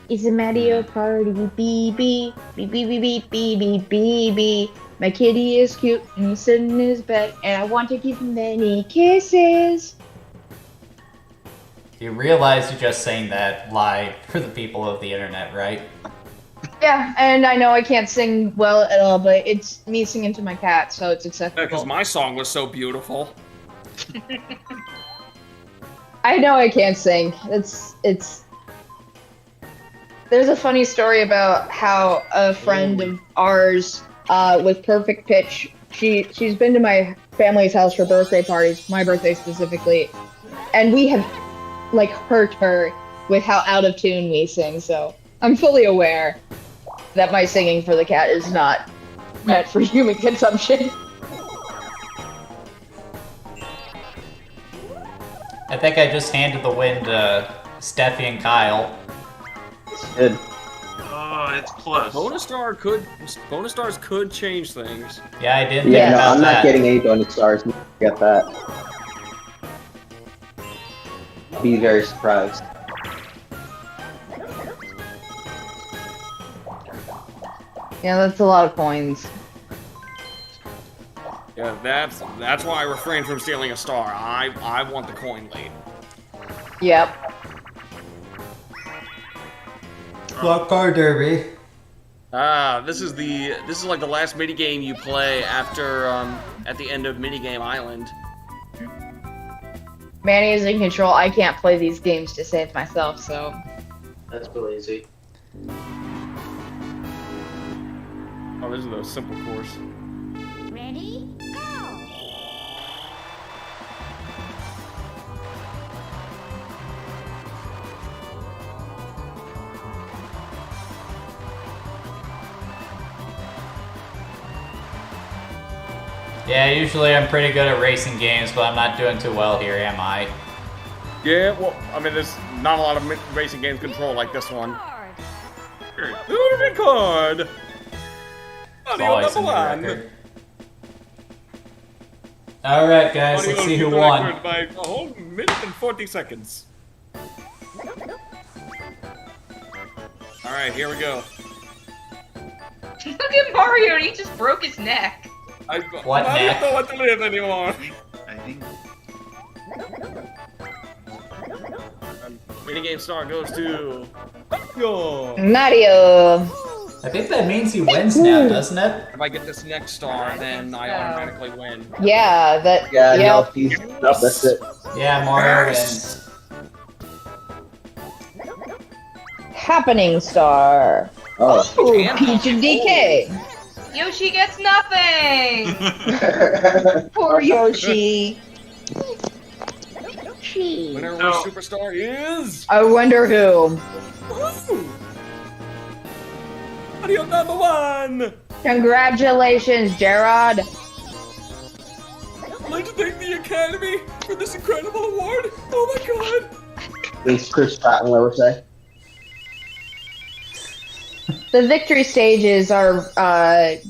It's a Mario Party, BB, beep, beep, beep, beep, beep, beep, beep, beep. My kitty is cute, and he's sitting in his bed, and I want to give him many kisses. You realize you're just saying that live for the people of the internet, right? Yeah, and I know I can't sing well at all, but it's me singing to my cat, so it's Because acceptable. my song was so beautiful. I know I can't sing. There's a funny story about how a friend of ours with perfect pitch, she's been to my family's house for birthday parties, my birthday specifically, and we have like hurt her with how out of tune we sing. So I'm fully aware that my singing for the cat is not meant for human consumption. I think I just handed the win to Steffi and Kyle. It's good. Oh, it's close. Bonus stars could change things. Yeah, I didn't think Yeah, no, about I'm that. not getting any bonus stars. Get that. I'll be very surprised. Yeah, that's a lot of coins. Yeah, that's why I refrained from stealing a star. I want the coin lead. Yep. Block car derby. This is like the last minigame you play after at the end of minigame island. Manny is in control. I can't play these games to save myself, so. That's really easy. Oh, this is a simple course. Ready? Go! Yeah, usually I'm pretty good at racing games, but I'm not doing too well here, am I? Yeah, well, I mean, there's not a lot of racing games control like this one. Card. Ooh, record! It's Audio always number in the one. record. Alright, guys, Audio let's see who beat the won. record by a whole minute and 40 seconds. Alright, here we go. Look at Mario, he just broke his neck. What I neck? don't want to live anymore. I think. Minigame star goes to Yo. Mario. I think that means he wins now, doesn't it? If I get this next star, then I automatically win. Yeah, that. Yeah, no, Yep. he's no, that's it. Yeah, Mario wins. Happening star. Oh. Ooh, Damn. Peach and DK. Yoshi gets nothing! Poor Yoshi. Winner of No. Superstar is I wonder who. Audio number one. Congratulations, Gerard. I'd like to thank the Academy for this incredible award. Oh my god. Thanks, Chris Pratt and Lower. The victory stages are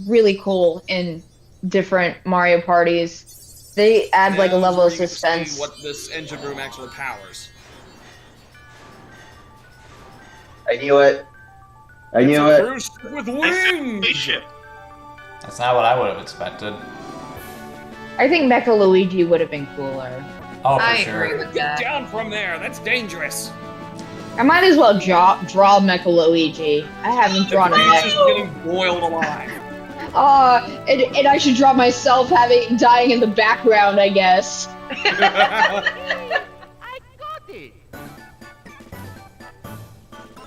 really cool in different Mario parties. They add like a And level of where you get to see suspense. what this engine room actually powers. I knew it. I knew It's a it. cruise ship with I said wings. spaceship. That's not what I would have expected. I think Mecha Luigi would have been cooler. Oh, for I sure. agree with Get that. down from there. That's dangerous. I might as well draw Mecha Luigi. I haven't drawn a Peach is Mecha. getting boiled alive. And I should draw myself dying in the background, I guess. I got it.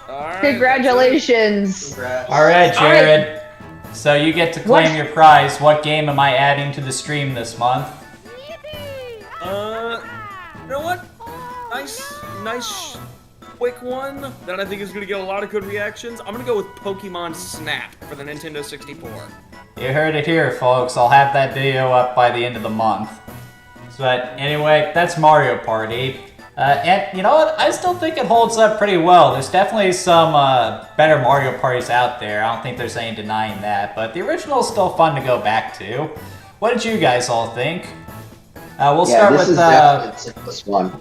All right, Congratulations. Congrats. All right, Jared. So you get to claim your prize. What game am I adding to the stream this month? Yippee! You know what? Nice, quick one that I think is going to get a lot of good reactions. I'm going to go with Pokemon Snap for the Nintendo 64. You heard it here, folks. I'll have that video up by the end of the month. But anyway, that's Mario Party. And you know what? I still think it holds up pretty well. There's definitely some better Mario Parties out there. I don't think there's any denying that. But the original is still fun to go back to. What did you guys all think? We'll start this with is definitely the simplest one.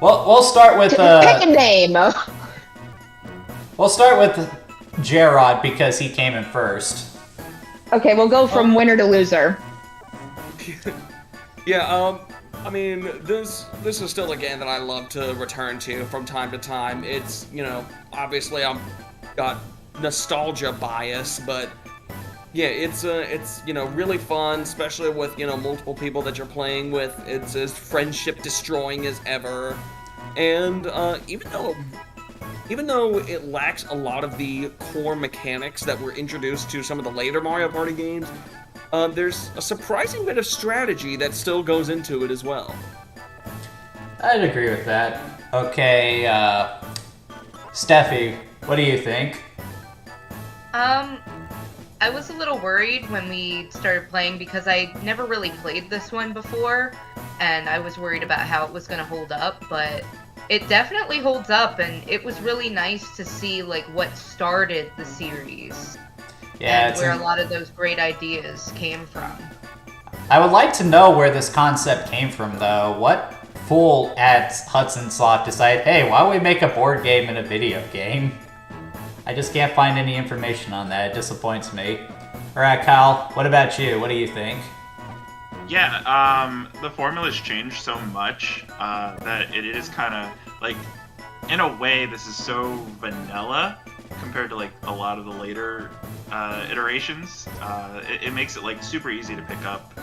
we'll start with Pick a name. we'll start with Gerard because he came in first. Okay, we'll go from winner to loser. Yeah, I mean, this is still a game that I love to return to from time to time. It's, you know, obviously I'm got nostalgia bias, but yeah, it's you know, really fun, especially with, you know, multiple people that you're playing with. It's as friendship destroying as ever. And even though it lacks a lot of the core mechanics that were introduced to some of the later Mario Party games, there's a surprising bit of strategy that still goes into it as well. I'd agree with that. Okay, Steffi, what do you think? I was a little worried when we started playing because I never really played this one before, and I was worried about how it was going to hold up, but it definitely holds up, and it was really nice to see like what started the series. Yeah, and where a lot of those great ideas came from. I would like to know where this concept came from, though. What fool at Hudson Soft decided, hey, why don't we make a board game and a video game? I just can't find any information on that. It disappoints me. Alright, Kyle, what about you? What do you think? Yeah, the formula's changed so much that it is kind of like, in a way, this is so vanilla compared to like a lot of the later iterations. It makes it like super easy to pick up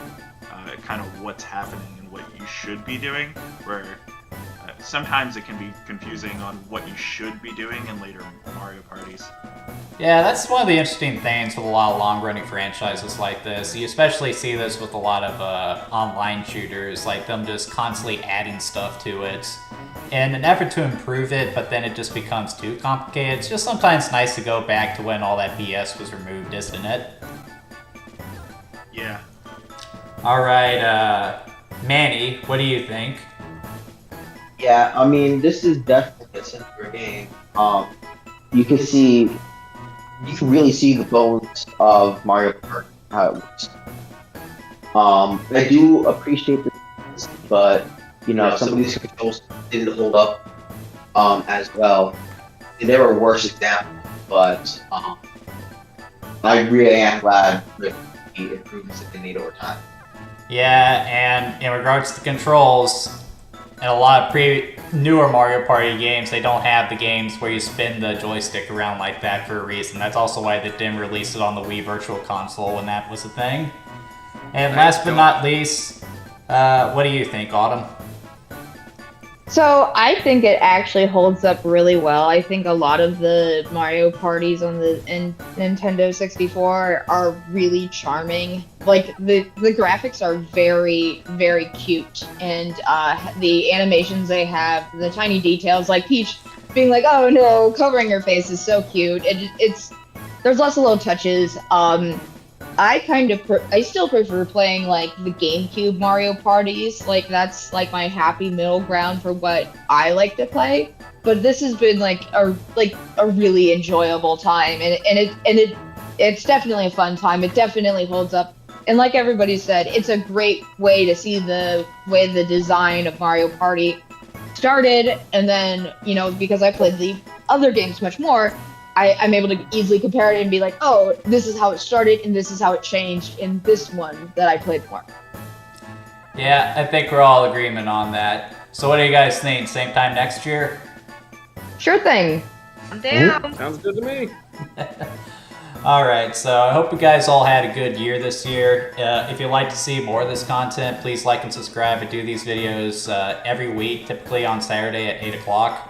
kind of what's happening and what you should be doing, where sometimes it can be confusing on what you should be doing in later Mario parties. Yeah, that's one of the interesting things with a lot of long-running franchises like this. You especially see this with a lot of online shooters, like them just constantly adding stuff to it in an effort to improve it, but then it just becomes too complicated. It's just sometimes nice to go back to when all that BS was removed, isn't it? Yeah. Alright, Manny, what do you think? Yeah, I mean, this is definitely a simpler game. You can really see the bones of Mario Kart, how it works. I do appreciate this, but you know, some of these controls didn't hold up as well. There were worse examples, but I really am glad with the improvements that they made over time. Yeah, and in regards to controls, in a lot of newer Mario Party games, they don't have the games where you spin the joystick around like that for a reason. That's also why they didn't release it on the Wii Virtual Console when that was a thing. And last but not least, what do you think, Autumn? So I think it actually holds up really well. I think a lot of the Mario parties on the Nintendo 64 are really charming. Like the graphics are very, very cute, and the animations they have, the tiny details, like Peach being like, "Oh no," covering her face is so cute. It's there's lots of little touches. I still prefer playing like the GameCube Mario parties. Like that's like my happy middle ground for what I like to play. But this has been like a really enjoyable time, and it's definitely a fun time. It definitely holds up. And like everybody said, it's a great way to see the way the design of Mario Party started, and then, you know, because I played the other games much more, I'm able to easily compare it and be like, oh, this is how it started, and this is how it changed in this one that I played more. Yeah, I think we're all in agreement on that. So what do you guys think? Same time next year? Sure thing. I'm down. Sounds good to me. Alright, so I hope you guys all had a good year this year. If you'd like to see more of this content, please like and subscribe. I do these videos every week, typically on Saturday at 8 o'clock.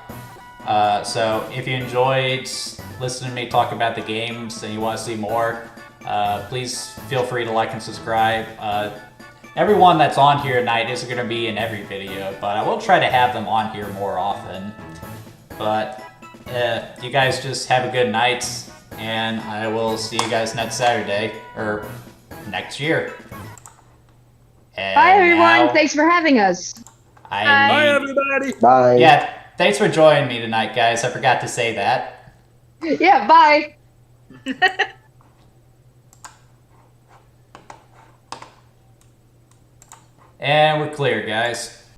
So if you enjoyed listening to me talk about the games and you want to see more, please feel free to like and subscribe. Everyone that's on here tonight isn't going to be in every video, but I will try to have them on here more often. But you guys just have a good night, and I will see you guys next Saturday, or next year. And Bye, everyone. now Thanks for having us. Bye, everybody. Bye. Yeah, thanks for joining me tonight, guys. I forgot to say that. Yeah, bye. And we're clear, guys.